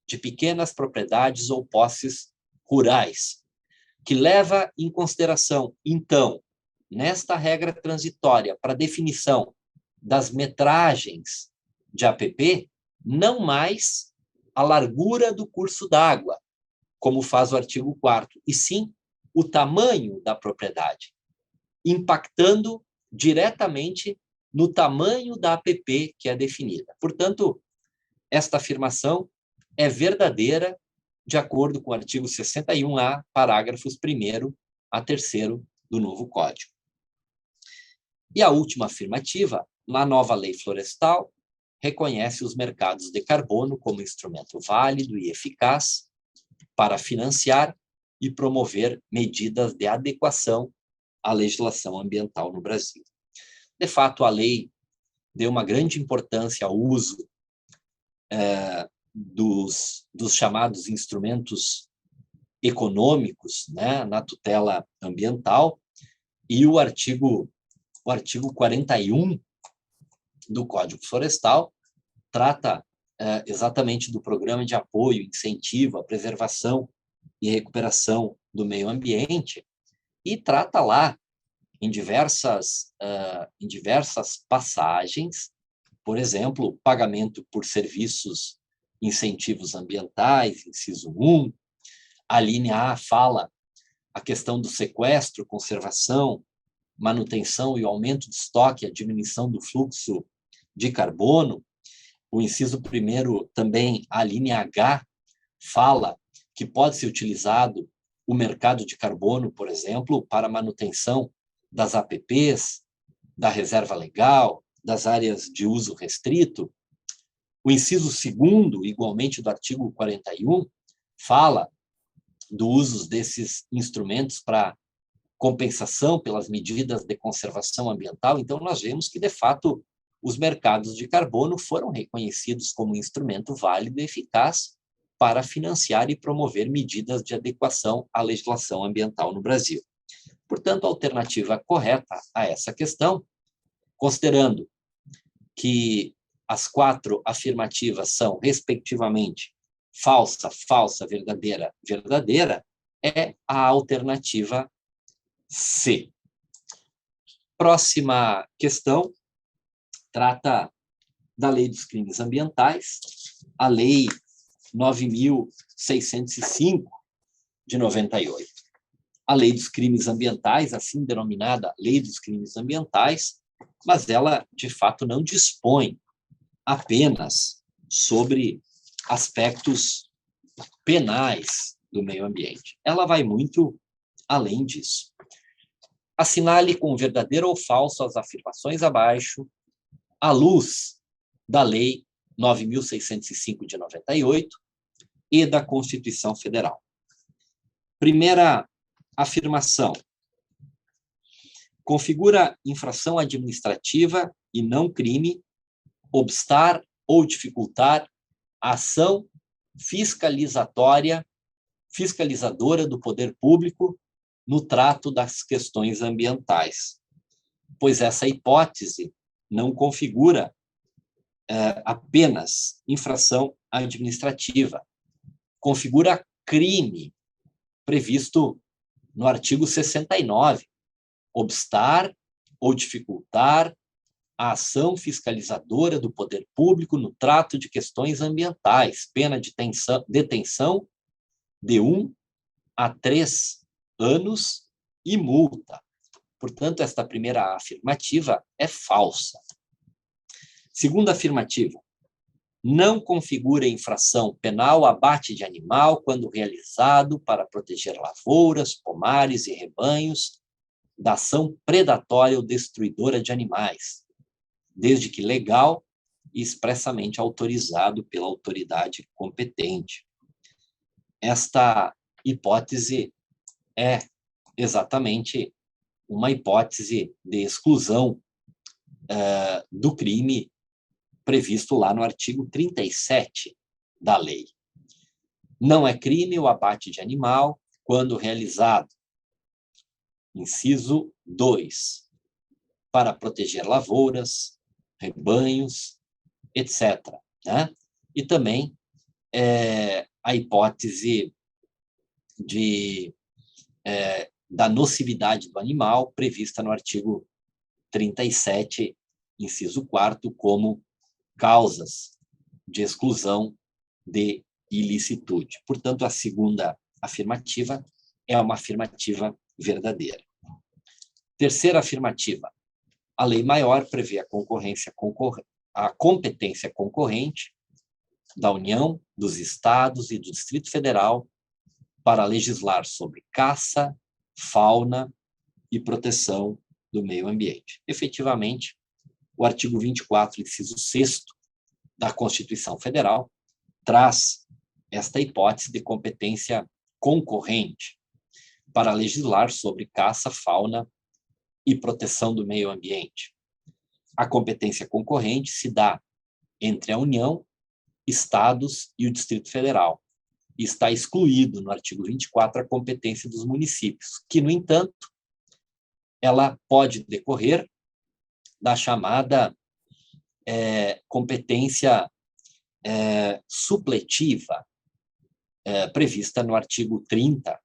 de pequenas propriedades ou posses rurais, que leva em consideração, então, nesta regra transitória para definição das metragens de APP, não mais a largura do curso d'água, como faz o artigo 4º, e sim o tamanho da propriedade, impactando diretamente no tamanho da APP que é definida. Portanto, esta afirmação é verdadeira de acordo com o artigo 61A, parágrafos 1º a 3º do novo Código. E a última afirmativa na nova lei florestal, reconhece os mercados de carbono como instrumento válido e eficaz para financiar e promover medidas de adequação à legislação ambiental no Brasil. De fato, a lei deu uma grande importância ao uso dos chamados instrumentos econômicos, né, na tutela ambiental, e o artigo 41 do Código Florestal trata exatamente do programa de apoio, incentivo à preservação e recuperação do meio ambiente, e trata lá, em diversas passagens, por exemplo, pagamento por serviços, incentivos ambientais, inciso 1. A linha A fala a questão do sequestro, conservação, manutenção e o aumento de estoque, a diminuição do fluxo de carbono. O inciso 1 também, a linha H, fala que pode ser utilizado o mercado de carbono, por exemplo, para manutenção das APPs, da reserva legal, das áreas de uso restrito. O inciso 2º, igualmente do artigo 41, fala do uso desses instrumentos para compensação pelas medidas de conservação ambiental. Então, nós vemos que, de fato, os mercados de carbono foram reconhecidos como instrumento válido e eficaz para financiar e promover medidas de adequação à legislação ambiental no Brasil. Portanto, a alternativa correta a essa questão, considerando que as 4 afirmativas são, respectivamente, falsa, falsa, verdadeira, verdadeira, é a alternativa C. Próxima questão trata da Lei dos Crimes Ambientais, a Lei 9.605, de 98. A Lei dos Crimes Ambientais, assim denominada Lei dos Crimes Ambientais, mas ela, de fato, não dispõe apenas sobre aspectos penais do meio ambiente. Ela vai muito além disso. Assinale com verdadeiro ou falso as afirmações abaixo, à luz da Lei 9.605 de 98 e da Constituição Federal. Primeira afirmação: configura infração administrativa e não crime obstar ou dificultar a ação fiscalizadora do poder público no trato das questões ambientais, pois essa hipótese não configura apenas infração administrativa, configura crime previsto no artigo 69, obstar ou dificultar a ação fiscalizadora do poder público no trato de questões ambientais, pena de detenção de 1 a 3 anos e multa. Portanto, esta primeira afirmativa é falsa. Segunda afirmativa: não configura infração penal abate de animal quando realizado para proteger lavouras, pomares e rebanhos da ação predatória ou destruidora de animais, desde que legal e expressamente autorizado pela autoridade competente. Esta hipótese é exatamente uma hipótese de exclusão do crime previsto lá no artigo 37 da lei. Não é crime o abate de animal quando realizado, inciso 2, para proteger lavouras, rebanhos, etc. Né? E também a hipótese da nocividade do animal prevista no artigo 37, inciso 4º, como causas de exclusão de ilicitude. Portanto, a segunda afirmativa é uma afirmativa verdadeira. Terceira afirmativa: a lei maior prevê a competência concorrente da União, dos Estados e do Distrito Federal para legislar sobre caça, fauna e proteção do meio ambiente. Efetivamente, o artigo 24, inciso 6º da Constituição Federal, traz esta hipótese de competência concorrente para legislar sobre caça, fauna e proteção do meio ambiente. A competência concorrente se dá entre a União, estados e o Distrito Federal. E está excluído no artigo 24 a competência dos municípios, que, no entanto, ela pode decorrer da chamada competência supletiva, prevista no artigo 30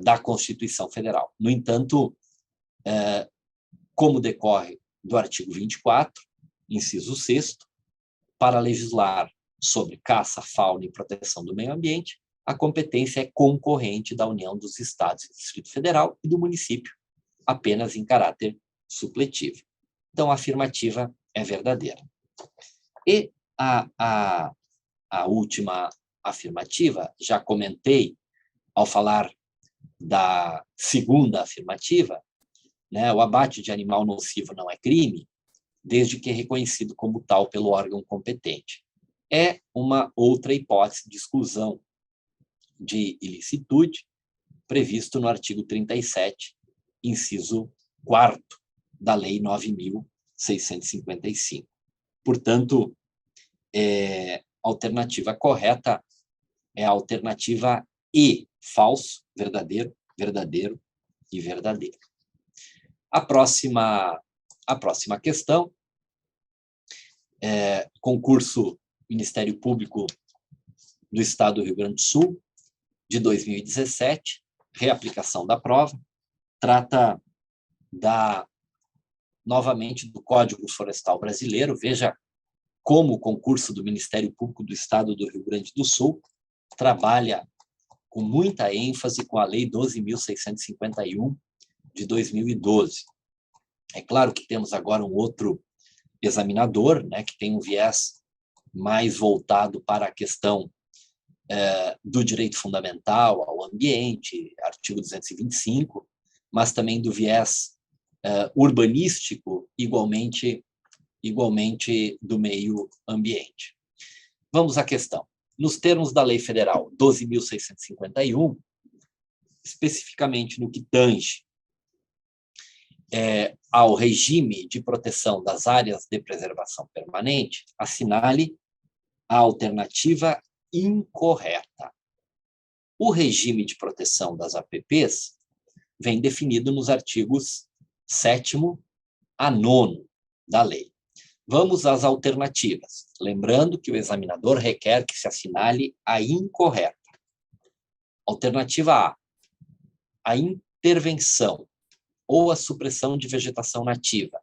da Constituição Federal. No entanto, como decorre do artigo 24, inciso 6º, para legislar sobre caça, fauna e proteção do meio ambiente, a competência é concorrente da União, dos Estados e do Distrito Federal e do município, apenas em caráter supletivo. Então, a afirmativa é verdadeira. E a última afirmativa, já comentei ao falar da segunda afirmativa, né, o abate de animal nocivo não é crime, desde que é reconhecido como tal pelo órgão competente. É uma outra hipótese de exclusão de ilicitude, previsto no artigo 37, inciso 4º da Lei 9.655. Portanto, a alternativa correta é a alternativa E, falso, verdadeiro, verdadeiro e verdadeiro. A próxima questão, concurso Ministério Público do Estado do Rio Grande do Sul, de 2017, reaplicação da prova, trata novamente do Código Florestal Brasileiro. Veja como o concurso do Ministério Público do Estado do Rio Grande do Sul trabalha com muita ênfase com a Lei 12.651 de 2012. É claro que temos agora um outro examinador, né, que tem um viés mais voltado para a questão do direito fundamental ao ambiente, artigo 225, mas também do viés urbanístico, igualmente do meio ambiente. Vamos à questão. Nos termos da Lei Federal 12.651, especificamente no que tange ao regime de proteção das áreas de preservação permanente, assinale a alternativa incorreta. O regime de proteção das APPs vem definido nos artigos 7º a 9º da lei. Vamos às alternativas, lembrando que o examinador requer que se assinale a incorreta. Alternativa A, a intervenção ou a supressão de vegetação nativa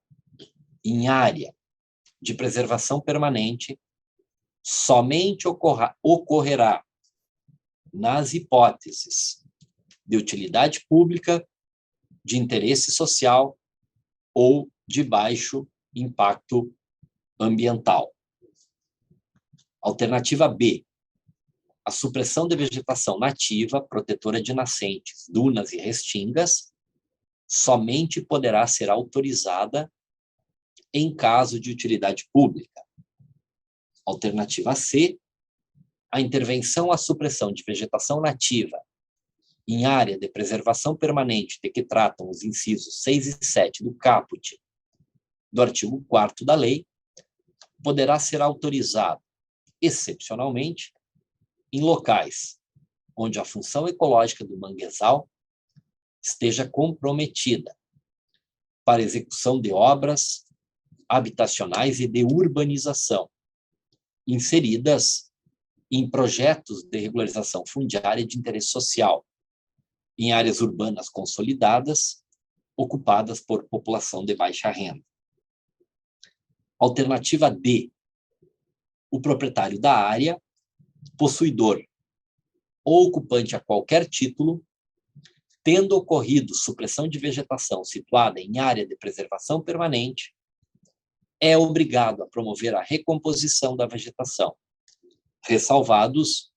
em área de preservação permanente somente ocorrerá nas hipóteses de utilidade pública, de interesse social ou de baixo impacto ambiental. Alternativa B, a supressão de vegetação nativa, protetora de nascentes, dunas e restingas, somente poderá ser autorizada em caso de utilidade pública. Alternativa C, a intervenção à supressão de vegetação nativa em área de preservação permanente de que tratam os incisos 6 e 7 do caput do artigo 4º da lei, poderá ser autorizado, excepcionalmente, em locais onde a função ecológica do manguezal esteja comprometida para execução de obras habitacionais e de urbanização, inseridas em projetos de regularização fundiária de interesse social, em áreas urbanas consolidadas, ocupadas por população de baixa renda. Alternativa D, o proprietário da área, possuidor ou ocupante a qualquer título, tendo ocorrido supressão de vegetação situada em área de preservação permanente, é obrigado a promover a recomposição da vegetação, ressalvados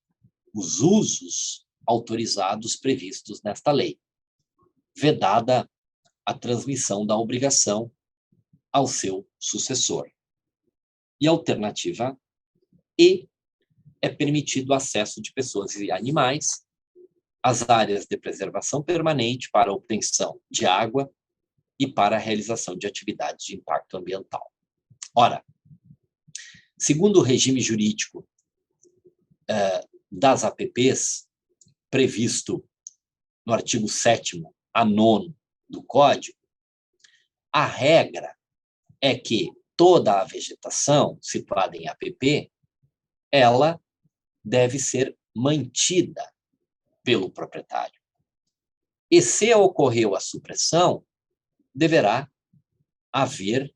os usos autorizados previstos nesta lei, vedada a transmissão da obrigação ao seu sucessor. E a alternativa E é permitido o acesso de pessoas e animais às áreas de preservação permanente para a obtenção de água e para a realização de atividades de impacto ambiental. Ora, segundo o regime jurídico das APPs, previsto no artigo 7º a 9º do Código, a regra é que toda a vegetação situada em APP, ela deve ser mantida pelo proprietário. E se ocorreu a supressão, deverá haver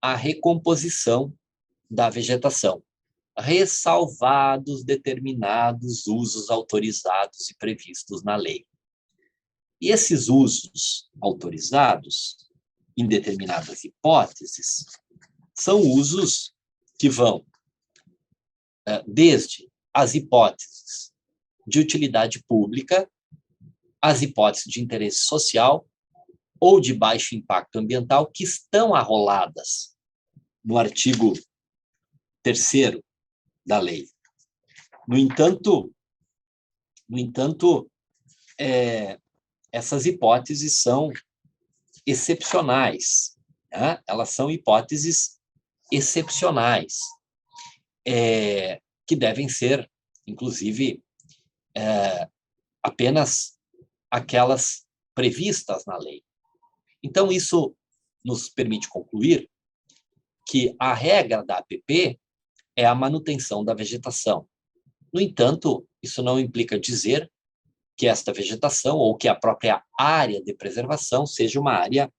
a recomposição da vegetação, ressalvados determinados usos autorizados e previstos na lei. E esses usos autorizados, em determinadas hipóteses, são usos que vão desde as hipóteses de utilidade pública, as hipóteses de interesse social ou de baixo impacto ambiental, que estão arroladas no artigo 3º da lei. No entanto, essas hipóteses são excepcionais, né? Elas são hipóteses excepcionais, que devem ser, inclusive, apenas aquelas previstas na lei. Então, isso nos permite concluir que a regra da APP é a manutenção da vegetação. No entanto, isso não implica dizer que esta vegetação ou que a própria área de preservação seja uma área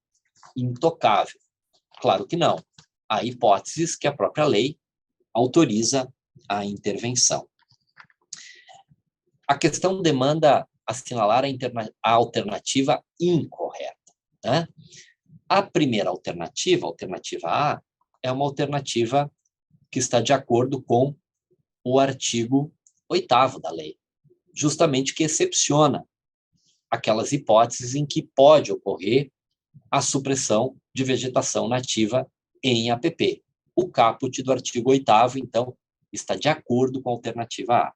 intocável. Claro que não. Há hipóteses que a própria lei autoriza a intervenção. A questão demanda assinalar a alternativa incorreta, né? A primeira alternativa, a alternativa A, é uma alternativa que está de acordo com o artigo 8º da lei, justamente que excepciona aquelas hipóteses em que pode ocorrer a supressão de vegetação nativa em APP. O caput do artigo 8º, então, está de acordo com a alternativa A. A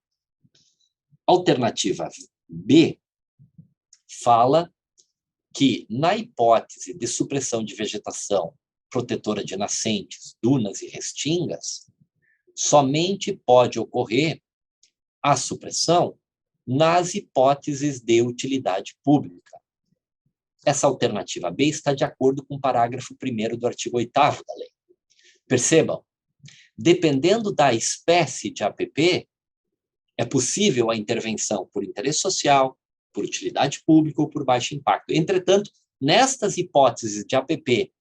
alternativa B fala que, na hipótese de supressão de vegetação protetora de nascentes, dunas e restingas, somente pode ocorrer a supressão nas hipóteses de utilidade pública. Essa alternativa B está de acordo com o parágrafo 1º do artigo 8º da lei. Percebam, dependendo da espécie de APP, é possível a intervenção por interesse social, por utilidade pública ou por baixo impacto. Entretanto, nestas hipóteses de APP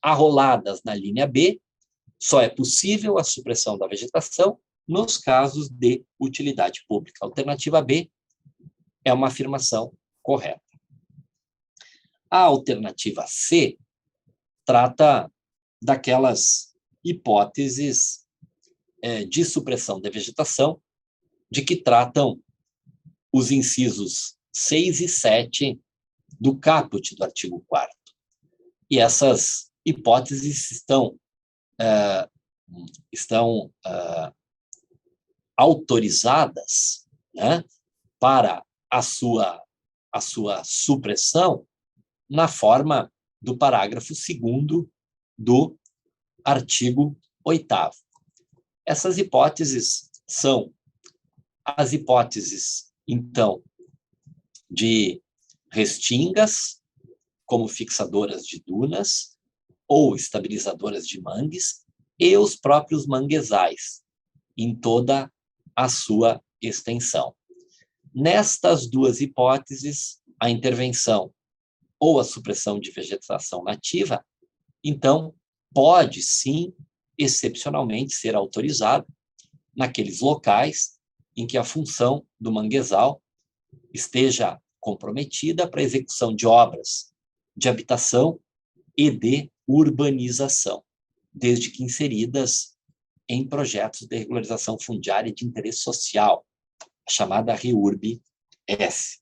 arroladas na linha B, só é possível a supressão da vegetação nos casos de utilidade pública. A alternativa B é uma afirmação correta. A alternativa C trata daquelas hipóteses de supressão da vegetação de que tratam os incisos 6 e 7 do caput do artigo 4º. E essas hipóteses estão autorizadas, né, para a sua supressão na forma do parágrafo 2º do artigo 8º. Essas hipóteses são as hipóteses, então, de restingas, como fixadoras de dunas ou estabilizadoras de mangues, e os próprios manguezais, em toda a sua extensão. Nestas duas hipóteses, a intervenção ou a supressão de vegetação nativa, então, pode sim, excepcionalmente, ser autorizado naqueles locais em que a função do manguezal esteja comprometida para a execução de obras de habitação e de urbanização, desde que inseridas em projetos de regularização fundiária de interesse social, a chamada REURB-S.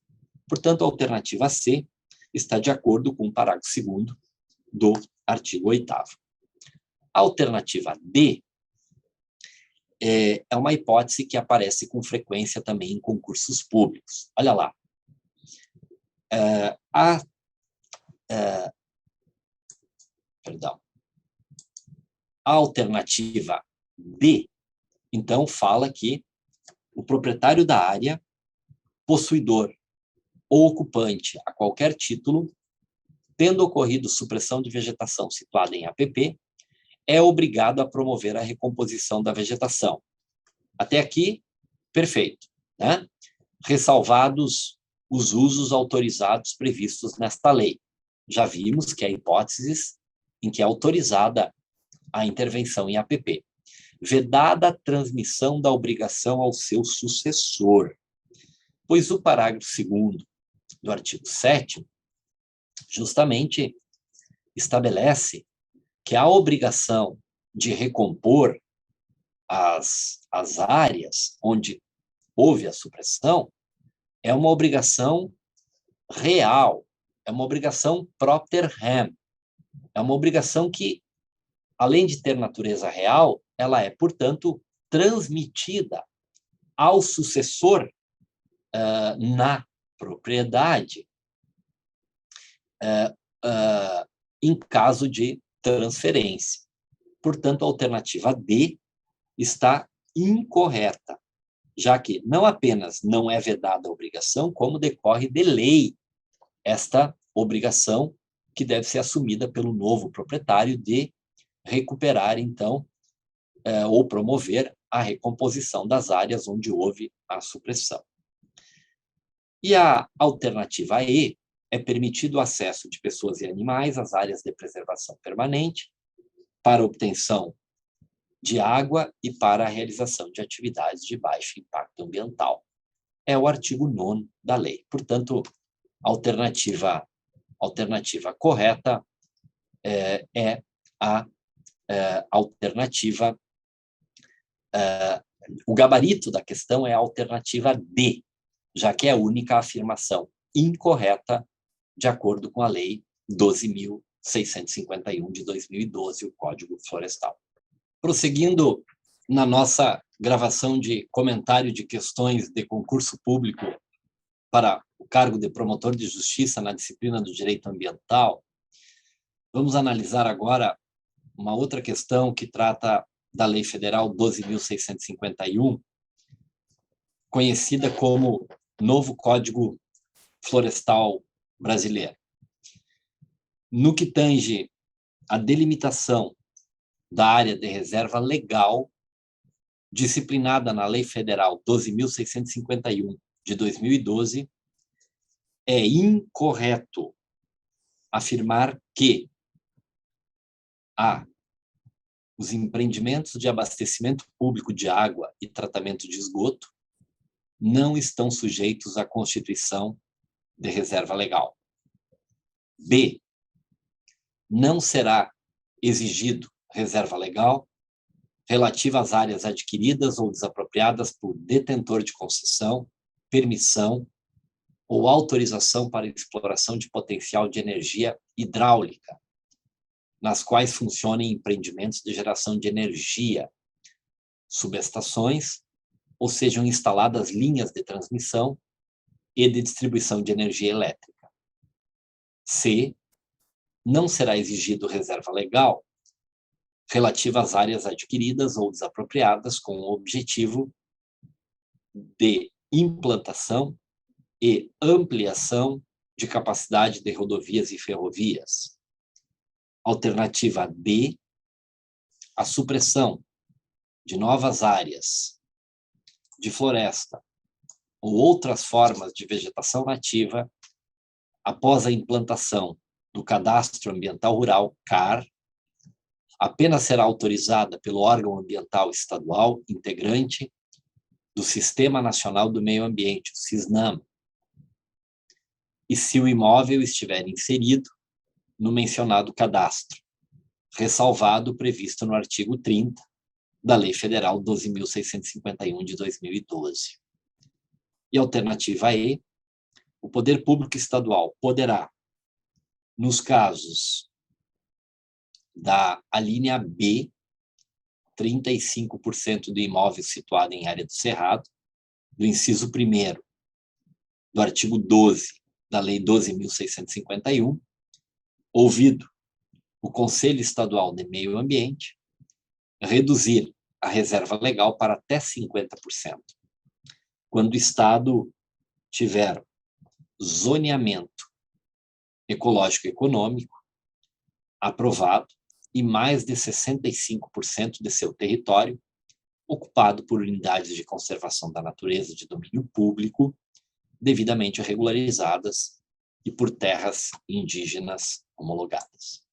Portanto, a alternativa C está de acordo com o parágrafo 2º do artigo 8º. A alternativa D é uma hipótese que aparece com frequência também em concursos públicos. Olha lá. A alternativa D, então, fala que o proprietário da área, possuidor ou ocupante a qualquer título, tendo ocorrido supressão de vegetação situada em APP, é obrigado a promover a recomposição da vegetação. Até aqui, perfeito, né? Ressalvados os usos autorizados previstos nesta lei. Já vimos que há hipóteses em que é autorizada a intervenção em APP. Vedada a transmissão da obrigação ao seu sucessor, pois o parágrafo 2º do artigo 7º justamente estabelece que a obrigação de recompor as áreas onde houve a supressão é uma obrigação real, é uma obrigação propter rem, é uma obrigação que, além de ter natureza real, ela é, portanto, transmitida ao sucessor na propriedade em caso de transferência. Portanto, a alternativa D está incorreta, já que não apenas não é vedada a obrigação, como decorre de lei esta obrigação que deve ser assumida pelo novo proprietário de recuperar, então, ou promover a recomposição das áreas onde houve a supressão. E a alternativa E é permitido o acesso de pessoas e animais às áreas de preservação permanente para obtenção de água e para a realização de atividades de baixo impacto ambiental. É o artigo 9º da lei. Portanto, a alternativa correta é a alternativa. O gabarito da questão é a alternativa D, já que é a única afirmação incorreta de acordo com a Lei 12.651 de 2012, o Código Florestal. Prosseguindo na nossa gravação de comentário de questões de concurso público para o cargo de promotor de justiça na disciplina do direito ambiental, vamos analisar agora uma outra questão que trata da Lei Federal 12.651, conhecida como Novo Código Florestal Brasileiro. No que tange a delimitação da área de reserva legal, disciplinada na Lei Federal 12.651 de 2012, é incorreto afirmar que os empreendimentos de abastecimento público de água e tratamento de esgoto não estão sujeitos à constituição de reserva legal. B. Não será exigido reserva legal relativa às áreas adquiridas ou desapropriadas por detentor de concessão, permissão ou autorização para exploração de potencial de energia hidráulica, nas quais funcionem empreendimentos de geração de energia, subestações, ou sejam instaladas linhas de transmissão e de distribuição de energia elétrica. C. Não será exigido reserva legal relativa às áreas adquiridas ou desapropriadas com o objetivo de implantação e ampliação de capacidade de rodovias e ferrovias. Alternativa D, a supressão de novas áreas de floresta ou outras formas de vegetação nativa após a implantação do Cadastro Ambiental Rural, CAR, apenas será autorizada pelo órgão ambiental estadual integrante do Sistema Nacional do Meio Ambiente, o SISNAM, e se o imóvel estiver inserido no mencionado cadastro, ressalvado o previsto no artigo 30 da Lei Federal 12.651 de 2012. E alternativa E, o poder público estadual poderá, nos casos da alínea B, 35% do imóvel situado em área do cerrado, do inciso 1º do artigo 12 da Lei 12.651, ouvido o Conselho Estadual de Meio Ambiente, reduzir a reserva legal para até 50%, quando o Estado tiver zoneamento ecológico e econômico aprovado e mais de 65% de seu território ocupado por unidades de conservação da natureza de domínio público, devidamente regularizadas e por terras indígenas homologadas.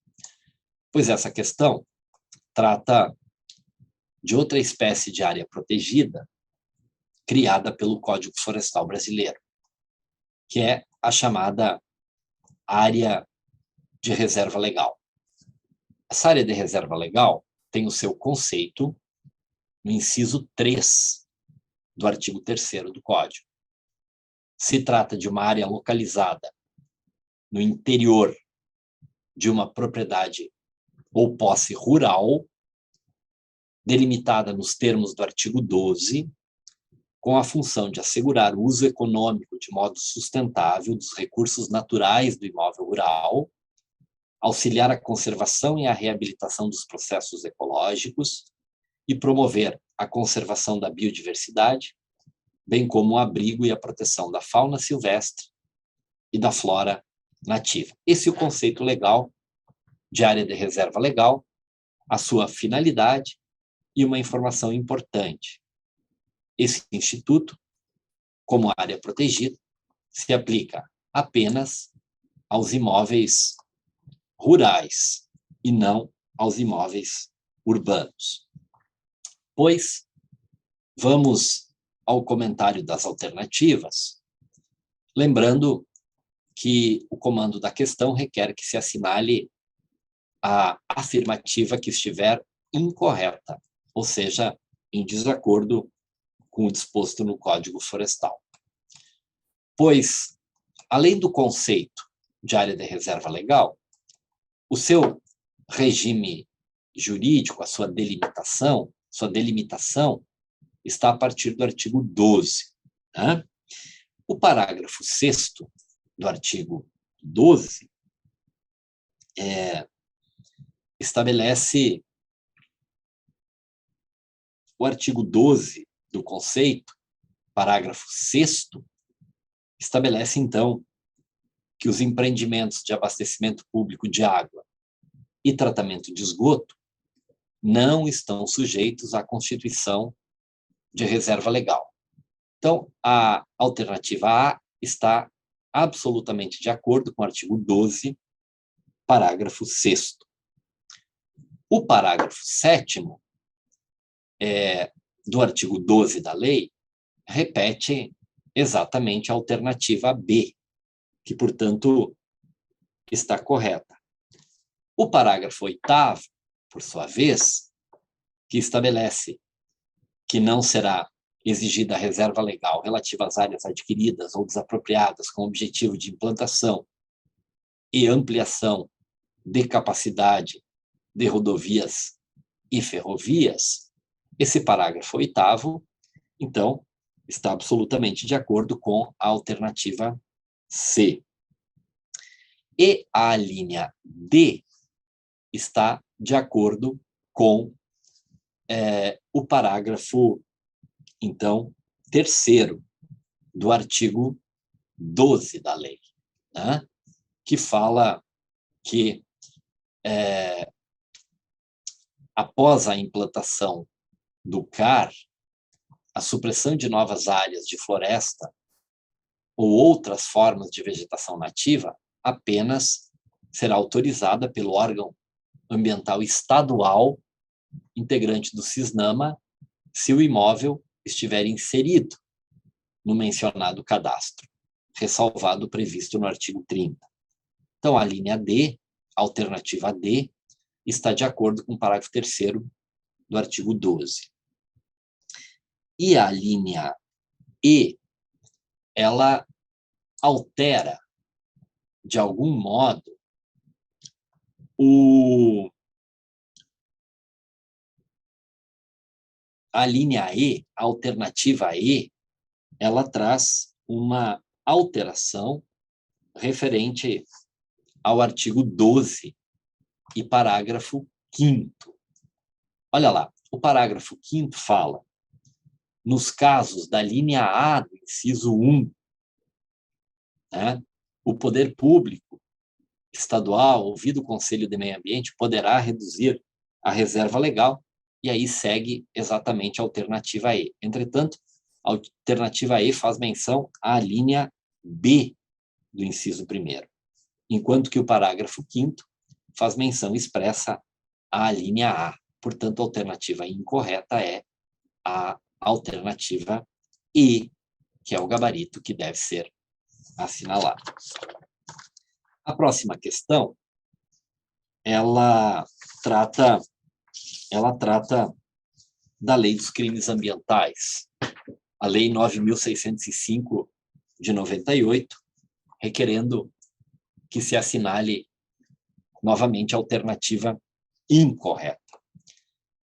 Pois essa questão trata de outra espécie de área protegida criada pelo Código Florestal Brasileiro, que é a chamada área de reserva legal. Essa área de reserva legal tem o seu conceito no inciso 3 do artigo 3º do Código. Se trata de uma área localizada no interior de uma propriedade ou posse rural, delimitada nos termos do artigo 12, com a função de assegurar o uso econômico de modo sustentável dos recursos naturais do imóvel rural, auxiliar a conservação e a reabilitação dos processos ecológicos e promover a conservação da biodiversidade, bem como o abrigo e a proteção da fauna silvestre e da flora nativa. Esse é o conceito legal de área de reserva legal, a sua finalidade e uma informação importante. Esse instituto, como área protegida, se aplica apenas aos imóveis rurais e não aos imóveis urbanos. Pois, vamos ao comentário das alternativas, lembrando que o comando da questão requer que se assinale a afirmativa que estiver incorreta, ou seja, em desacordo com o disposto no Código Florestal. Pois, além do conceito de área de reserva legal, o seu regime jurídico, a sua delimitação está a partir do artigo 12. Né? O parágrafo 6º do artigo 12 estabelece o artigo 12 do conceito, parágrafo 6º, estabelece, então, que os empreendimentos de abastecimento público de água e tratamento de esgoto não estão sujeitos à constituição de reserva legal. Então, a alternativa A está absolutamente de acordo com o artigo 12, parágrafo 6º. O parágrafo 7º do artigo 12 da lei repete exatamente a alternativa B, que, portanto, está correta. O parágrafo 8º, por sua vez, que estabelece que não será exigida a reserva legal relativa às áreas adquiridas ou desapropriadas com objetivo de implantação e ampliação de capacidade de rodovias e ferrovias, esse parágrafo 8º, então, está absolutamente de acordo com a alternativa C. E a linha D está de acordo com o parágrafo, então, 3º do artigo 12 da lei, né? Que fala que, após a implantação do CAR, a supressão de novas áreas de floresta ou outras formas de vegetação nativa apenas será autorizada pelo órgão ambiental estadual integrante do CISNAMA se o imóvel estiver inserido no mencionado cadastro, ressalvado o previsto no artigo 30. Então, a linha D, a alternativa D, está de acordo com o parágrafo 3º do artigo 12. E a linha E, ela altera, de algum modo, a linha E, a alternativa E, ela traz uma alteração referente ao artigo 12 e parágrafo 5º. Olha lá, o parágrafo 5º fala: nos casos da linha A do inciso 1, né, o poder público estadual, ouvido o Conselho de Meio Ambiente, poderá reduzir a reserva legal, e aí segue exatamente a alternativa E. Entretanto, a alternativa E faz menção à linha B do inciso 1º, enquanto que o parágrafo 5º faz menção expressa à linha A. Portanto, a alternativa incorreta é a alternativa E, que é o gabarito que deve ser assinalado. A próxima questão, ela trata da Lei dos Crimes Ambientais, a Lei 9.605 de 98, requerendo que se assinale novamente a alternativa incorreta.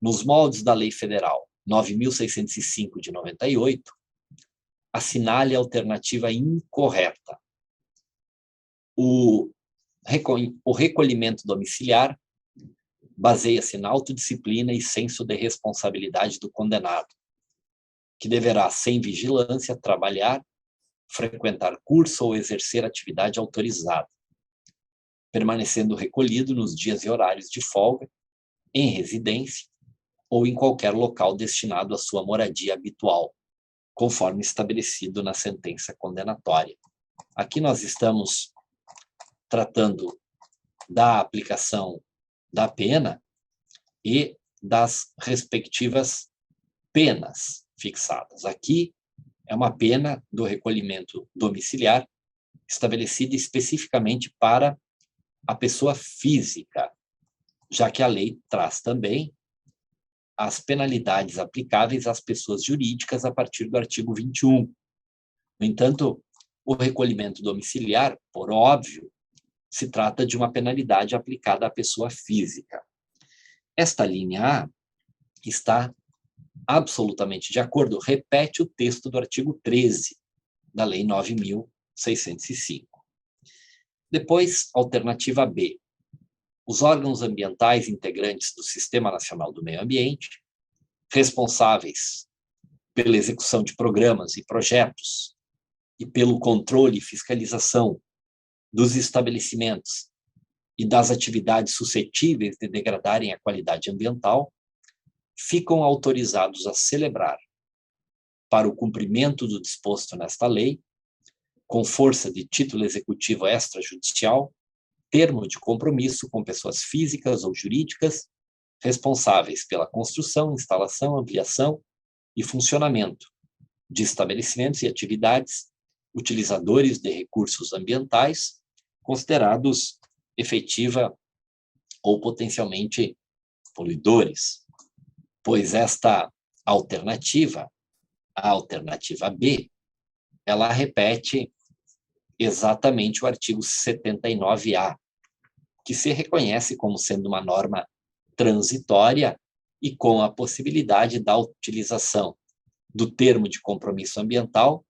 Nos moldes da Lei Federal 9.605 de 98, assinale a alternativa incorreta. O recolhimento domiciliar baseia-se na autodisciplina e senso de responsabilidade do condenado, que deverá, sem vigilância, trabalhar, frequentar curso ou exercer atividade autorizada, permanecendo recolhido nos dias e horários de folga, em residência ou em qualquer local destinado à sua moradia habitual, conforme estabelecido na sentença condenatória. Aqui nós estamos tratando da aplicação da pena e das respectivas penas fixadas. Aqui é uma pena do recolhimento domiciliar estabelecida especificamente para a pessoa física, já que a lei traz também as penalidades aplicáveis às pessoas jurídicas a partir do artigo 21. No entanto, o recolhimento domiciliar, por óbvio, se trata de uma penalidade aplicada à pessoa física. Esta linha A está absolutamente de acordo, repete o texto do artigo 13 da Lei 9.605. Depois, alternativa B. Os órgãos ambientais integrantes do Sistema Nacional do Meio Ambiente, responsáveis pela execução de programas e projetos e pelo controle e fiscalização dos estabelecimentos e das atividades suscetíveis de degradarem a qualidade ambiental, ficam autorizados a celebrar, para o cumprimento do disposto nesta lei, com força de título executivo extrajudicial, termo de compromisso com pessoas físicas ou jurídicas responsáveis pela construção, instalação, ampliação e funcionamento de estabelecimentos e atividades utilizadores de recursos ambientais considerados efetiva ou potencialmente poluidores, pois esta alternativa, a alternativa B, ela repete exatamente o artigo 79A, que se reconhece como sendo uma norma transitória e com a possibilidade da utilização do termo de compromisso ambiental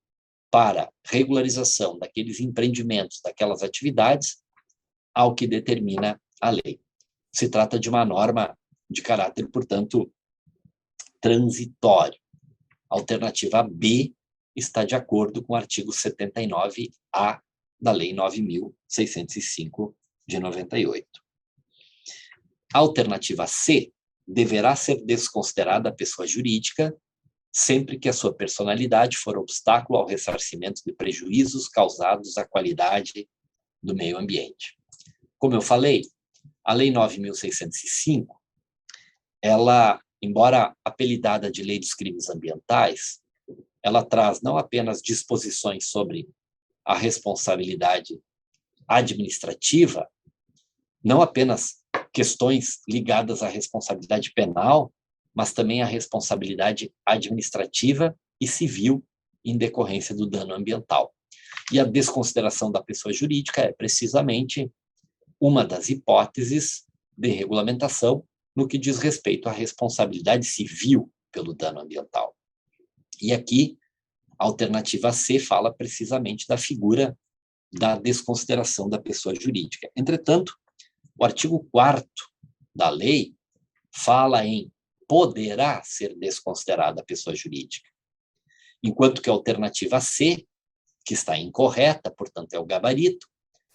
para regularização daqueles empreendimentos, daquelas atividades, ao que determina a lei. Se trata de uma norma de caráter, portanto, transitório. A alternativa B está de acordo com o artigo 79A da Lei 9.605 de 98. A alternativa C deverá ser desconsiderada a pessoa jurídica sempre que a sua personalidade for obstáculo ao ressarcimento de prejuízos causados à qualidade do meio ambiente. Como eu falei, a Lei 9.605, ela, embora apelidada de Lei dos Crimes Ambientais, ela traz não apenas disposições sobre a responsabilidade administrativa, não apenas questões ligadas à responsabilidade penal, mas também à responsabilidade administrativa e civil em decorrência do dano ambiental. E a desconsideração da pessoa jurídica é precisamente uma das hipóteses de regulamentação no que diz respeito à responsabilidade civil pelo dano ambiental. E aqui, a alternativa C fala precisamente da figura da desconsideração da pessoa jurídica. Entretanto, o artigo 4º da lei fala em poderá ser desconsiderada a pessoa jurídica, enquanto que a alternativa C, que está incorreta, portanto é o gabarito,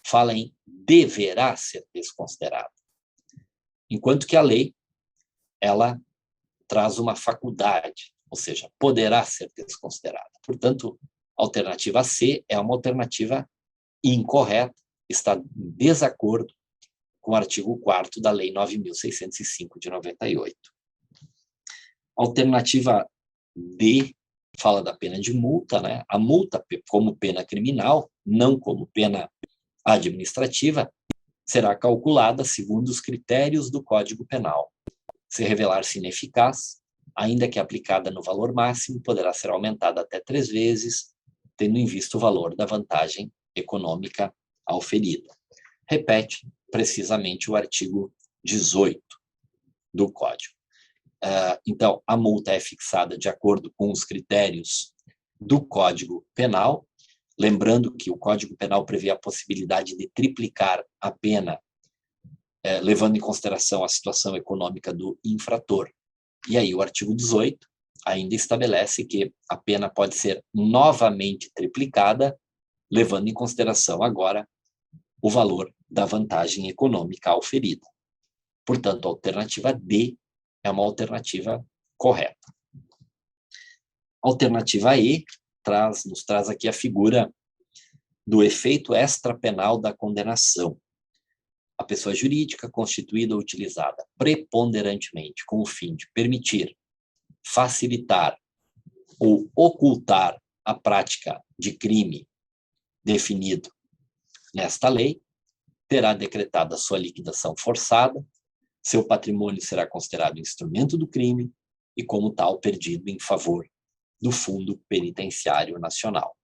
fala em deverá ser desconsiderada. Enquanto que a lei, ela traz uma faculdade, ou seja, poderá ser desconsiderada. Portanto, a alternativa C é uma alternativa incorreta, está em desacordo com o artigo 4º da Lei 9.605 de 98. A alternativa D fala da pena de multa, né? A multa como pena criminal, não como pena administrativa, será calculada segundo os critérios do Código Penal. Se revelar-se ineficaz, ainda que aplicada no valor máximo, poderá ser aumentada até 3 vezes, tendo em vista o valor da vantagem econômica auferida. Repete precisamente o artigo 18 do Código. Então, a multa é fixada de acordo com os critérios do Código Penal, lembrando que o Código Penal prevê a possibilidade de triplicar a pena, levando em consideração a situação econômica do infrator. E aí o artigo 18 ainda estabelece que a pena pode ser novamente triplicada, levando em consideração agora o valor da vantagem econômica auferida. Portanto, a alternativa D é uma alternativa correta. A alternativa E nos traz aqui a figura do efeito extrapenal da condenação. A pessoa jurídica constituída ou utilizada preponderantemente com o fim de permitir, facilitar ou ocultar a prática de crime definido nesta lei, terá decretada sua liquidação forçada, seu patrimônio será considerado instrumento do crime e, como tal, perdido em favor do Fundo Penitenciário Nacional.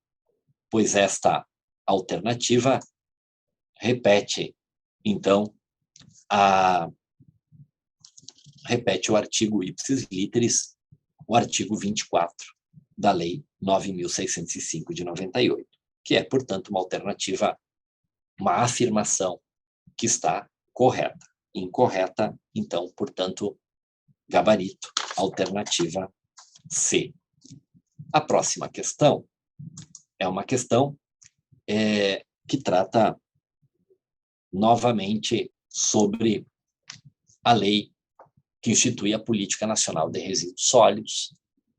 Pois esta alternativa repete, então, repete o artigo ipsis literis, o artigo 24 da Lei 9.605 de 98, que é, portanto, uma alternativa, uma afirmação que está correta. Incorreta, então, portanto, gabarito, alternativa C. A próxima questão é uma questão que trata novamente sobre a lei que institui a Política Nacional de Resíduos Sólidos,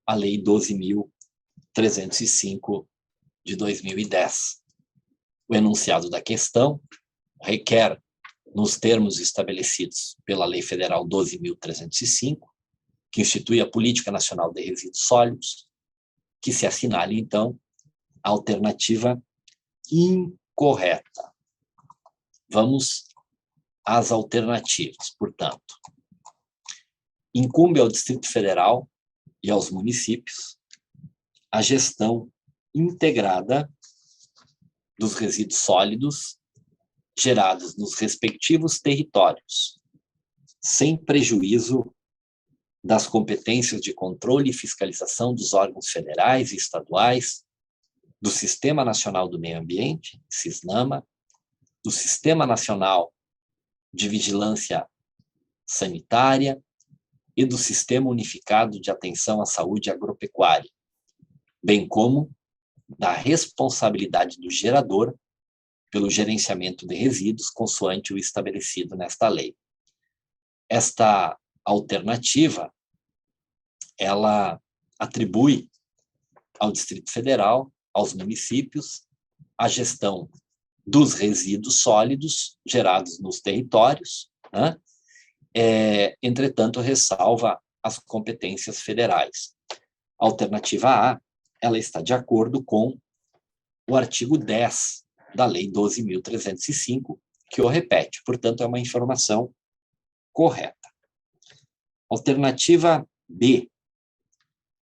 a Lei 12.305 de 2010. O enunciado da questão requer, nos termos estabelecidos pela Lei Federal 12.305, que institui a Política Nacional de Resíduos Sólidos, que se assinale, então, a alternativa incorreta. Vamos às alternativas, portanto. Incumbe ao Distrito Federal e aos municípios a gestão integrada dos resíduos sólidos gerados nos respectivos territórios, sem prejuízo das competências de controle e fiscalização dos órgãos federais e estaduais, do Sistema Nacional do Meio Ambiente, SISNAMA, do Sistema Nacional de Vigilância Sanitária e do Sistema Unificado de Atenção à Saúde Agropecuária, bem como da responsabilidade do gerador pelo gerenciamento de resíduos consoante o estabelecido nesta lei. Esta alternativa, ela atribui ao Distrito Federal, aos municípios, a gestão dos resíduos sólidos gerados nos territórios, né? Entretanto, ressalva as competências federais. A alternativa A, ela está de acordo com o artigo 10 da Lei 12.305, que o repete, portanto, é uma informação correta. Alternativa B,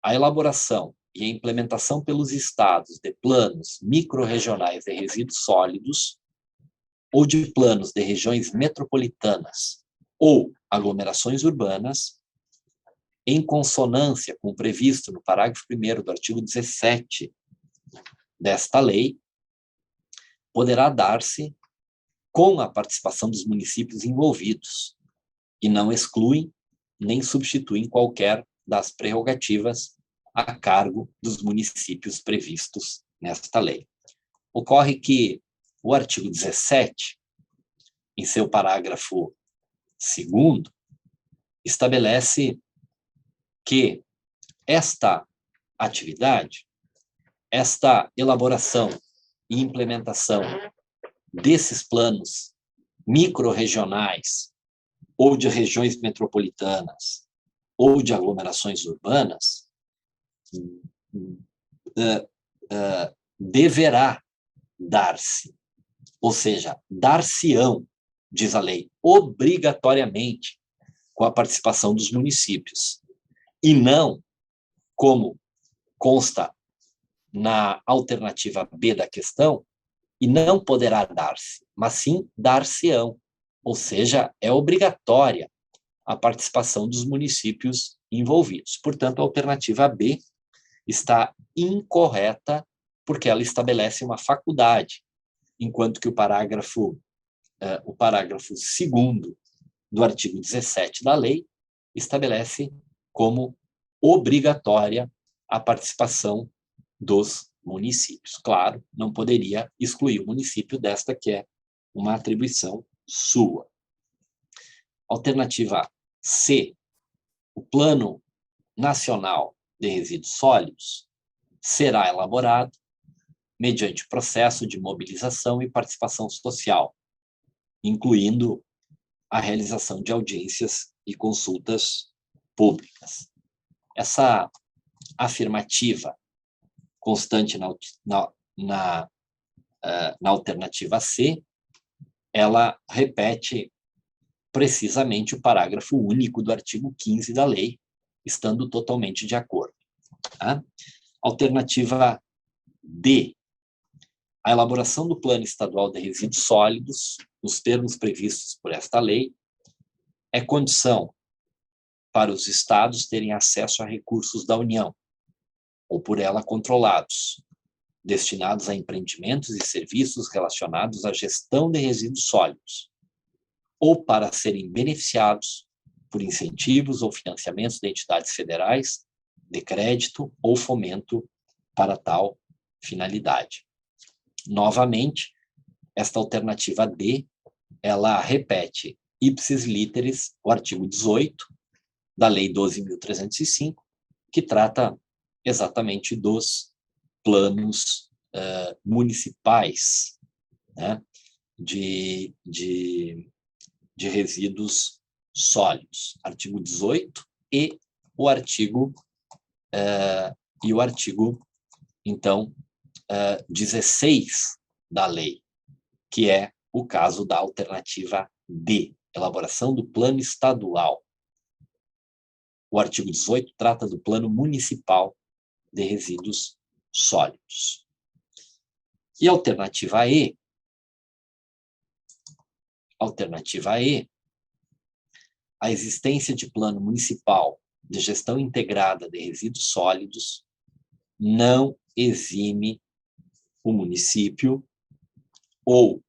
a elaboração e a implementação pelos estados de planos microrregionais de resíduos sólidos ou de planos de regiões metropolitanas ou aglomerações urbanas em consonância com o previsto no parágrafo 1º do artigo 17 desta lei, poderá dar-se com a participação dos municípios envolvidos e não excluem nem substituem qualquer das prerrogativas a cargo dos municípios previstos nesta lei. Ocorre que o artigo 17, em seu parágrafo 2º, estabelece que esta atividade, esta elaboração e implementação desses planos microrregionais ou de regiões metropolitanas ou de aglomerações urbanas deverá dar-se, ou seja, dar-se-ão, diz a lei, obrigatoriamente com a participação dos municípios, e não, como consta na alternativa B da questão, e não poderá dar-se, mas sim dar-se-ão, ou seja, é obrigatória a participação dos municípios envolvidos. Portanto, a alternativa B está incorreta, porque ela estabelece uma faculdade, enquanto que o parágrafo 2º do artigo 17 da lei estabelece como obrigatória a participação dos municípios. Claro, não poderia excluir o município desta que é uma atribuição sua. Alternativa C, o Plano Nacional de Resíduos Sólidos será elaborado mediante processo de mobilização e participação social, incluindo a realização de audiências e consultas públicas. Essa afirmativa constante na alternativa C, ela repete precisamente o parágrafo único do artigo 15 da lei, estando totalmente de acordo. Tá? Alternativa D, a elaboração do Plano Estadual de Resíduos Sólidos, nos termos previstos por esta lei, é condição para os estados terem acesso a recursos da União, ou por ela controlados, destinados a empreendimentos e serviços relacionados à gestão de resíduos sólidos, ou para serem beneficiados por incentivos ou financiamentos de entidades federais, de crédito ou fomento para tal finalidade. Novamente, esta alternativa D, ela repete ipsis literis o artigo 18 da Lei 12.305, que trata exatamente dos planos municipais, né, de resíduos sólidos. Artigo 18 e o artigo, então, 16 da lei, que é o caso da alternativa D, elaboração do plano estadual. O artigo 18 trata do plano municipal de resíduos sólidos. E a alternativa E, a existência de plano municipal de gestão integrada de resíduos sólidos não exime o município ou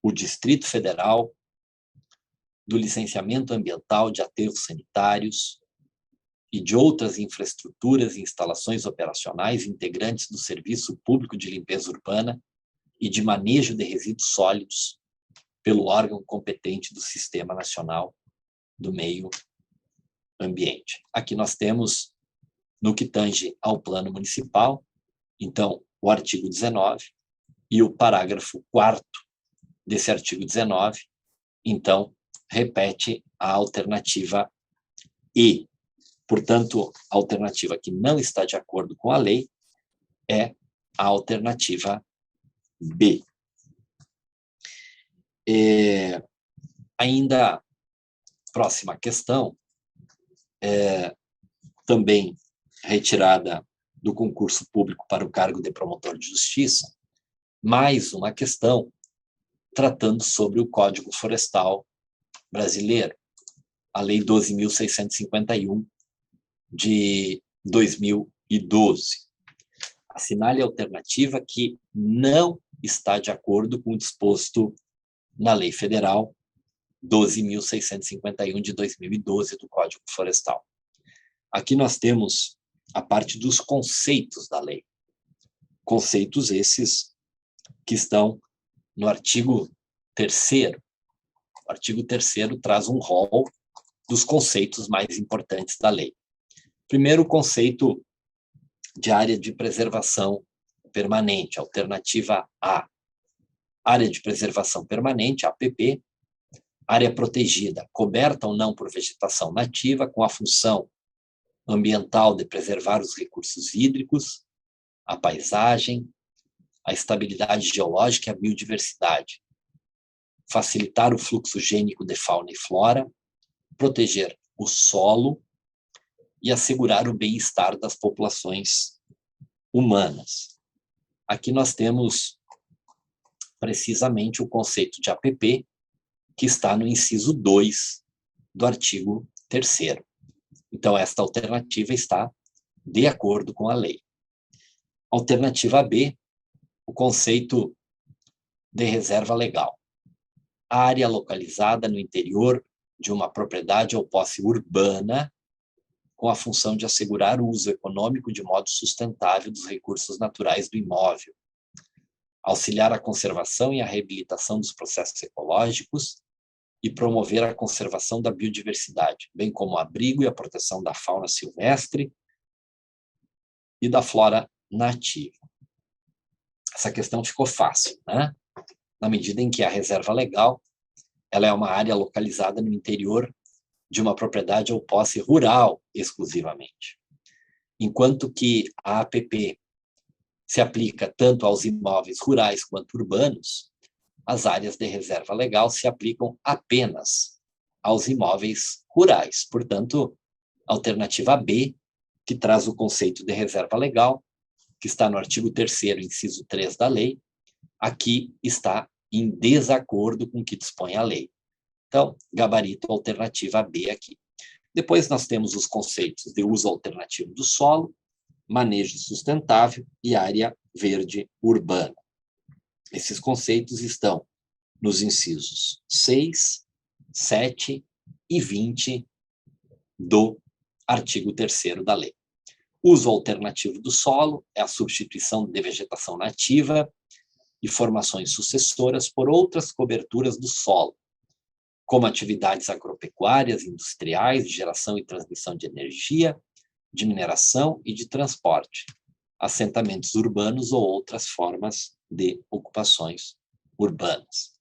o Distrito Federal do licenciamento ambiental de aterros sanitários e de outras infraestruturas e instalações operacionais integrantes do Serviço Público de Limpeza Urbana e de manejo de resíduos sólidos pelo órgão competente do Sistema Nacional do Meio Ambiente. Aqui nós temos, no que tange ao plano municipal, então, o artigo 19 e o parágrafo 4º desse artigo 19, então, repete a alternativa E. Portanto, a alternativa que não está de acordo com a lei é a alternativa B. Ainda, próxima questão, também retirada do concurso público para o cargo de promotor de justiça, mais uma questão tratando sobre o Código Florestal brasileiro, a Lei 12.651, de 2012. Assinale a alternativa que não está de acordo com o disposto na Lei Federal 12.651 de 2012 do Código Florestal. Aqui nós temos a parte dos conceitos da lei. Conceitos esses que estão no artigo 3º. O artigo 3º traz um rol dos conceitos mais importantes da lei. Primeiro, o conceito de área de preservação permanente, alternativa A. Área de preservação permanente, APP, área protegida, coberta ou não por vegetação nativa, com a função ambiental de preservar os recursos hídricos, a paisagem, a estabilidade geológica e a biodiversidade, facilitar o fluxo gênico de fauna e flora, proteger o solo e assegurar o bem-estar das populações humanas. Aqui nós temos precisamente o conceito de APP, que está no inciso 2 do artigo 3º. Então, esta alternativa está de acordo com a lei. Alternativa B, o conceito de reserva legal. Área localizada no interior de uma propriedade ou posse urbana, com a função de assegurar o uso econômico de modo sustentável dos recursos naturais do imóvel, auxiliar a conservação e a reabilitação dos processos ecológicos e promover a conservação da biodiversidade, bem como o abrigo e a proteção da fauna silvestre e da flora nativa. Essa questão ficou fácil, né? Na medida em que a reserva legal ela é uma área localizada no interior de uma propriedade ou posse rural exclusivamente, enquanto que a APP se aplica tanto aos imóveis rurais quanto urbanos, as áreas de reserva legal se aplicam apenas aos imóveis rurais. Portanto, a alternativa B, que traz o conceito de reserva legal, que está no artigo 3º, inciso 3 da lei, aqui está em desacordo com o que dispõe a lei. Então, gabarito alternativa B aqui. Depois nós temos os conceitos de uso alternativo do solo, manejo sustentável e área verde urbana. Esses conceitos estão nos incisos 6, 7 e 20 do artigo 3º da lei. Uso alternativo do solo é a substituição de vegetação nativa e formações sucessoras por outras coberturas do solo, como atividades agropecuárias, industriais, de geração e transmissão de energia, de mineração e de transporte, assentamentos urbanos ou outras formas de ocupações urbanas.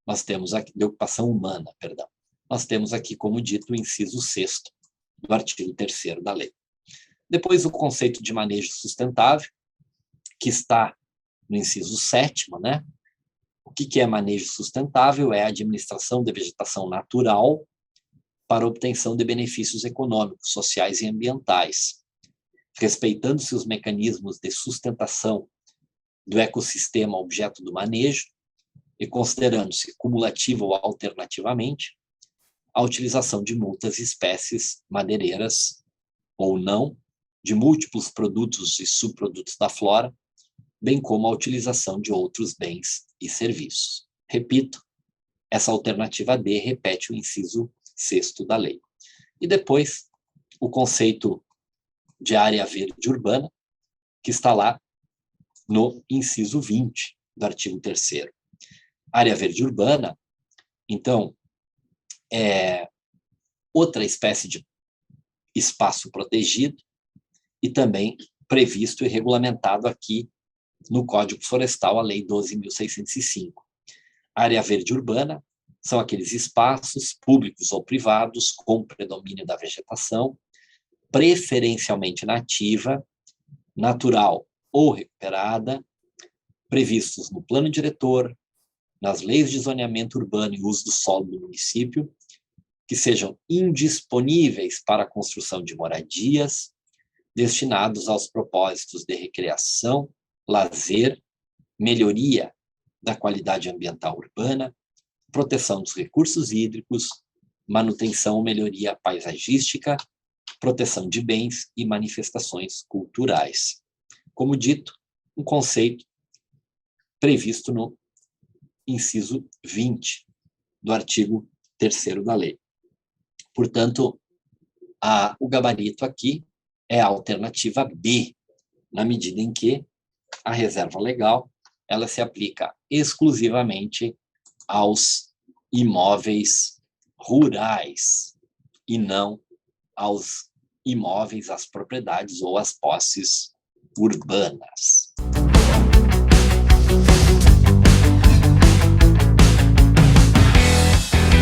Nós temos aqui, de ocupação humana, perdão. Nós temos aqui, como dito, o inciso 6º do artigo 3º da lei. Depois, o conceito de manejo sustentável, que está no inciso 7º, né? O que é manejo sustentável? É a administração de vegetação natural para obtenção de benefícios econômicos, sociais e ambientais, respeitando-se os mecanismos de sustentação do ecossistema objeto do manejo e considerando-se cumulativa ou alternativamente a utilização de muitas espécies madeireiras ou não, de múltiplos produtos e subprodutos da flora, bem como a utilização de outros bens e serviços. Repito, essa alternativa D repete o inciso 6º da lei. E depois, o conceito de área verde urbana, que está lá no inciso 20 do artigo 3º. Área verde urbana, então, é outra espécie de espaço protegido e também previsto e regulamentado aqui no Código Florestal, a Lei 12.605. Área verde urbana são aqueles espaços públicos ou privados com predomínio da vegetação, preferencialmente nativa, natural ou recuperada, previstos no plano diretor, nas leis de zoneamento urbano e uso do solo do município, que sejam indisponíveis para a construção de moradias, destinados aos propósitos de recreação, lazer, melhoria da qualidade ambiental urbana, proteção dos recursos hídricos, manutenção ou melhoria paisagística proteção de bens e manifestações culturais. Como dito, um conceito previsto no inciso 20 do artigo 3º da lei. Portanto, o gabarito aqui é a alternativa B, na medida em que a reserva legal ela se aplica exclusivamente aos imóveis rurais e não aos imóveis, às propriedades ou às posses urbanas.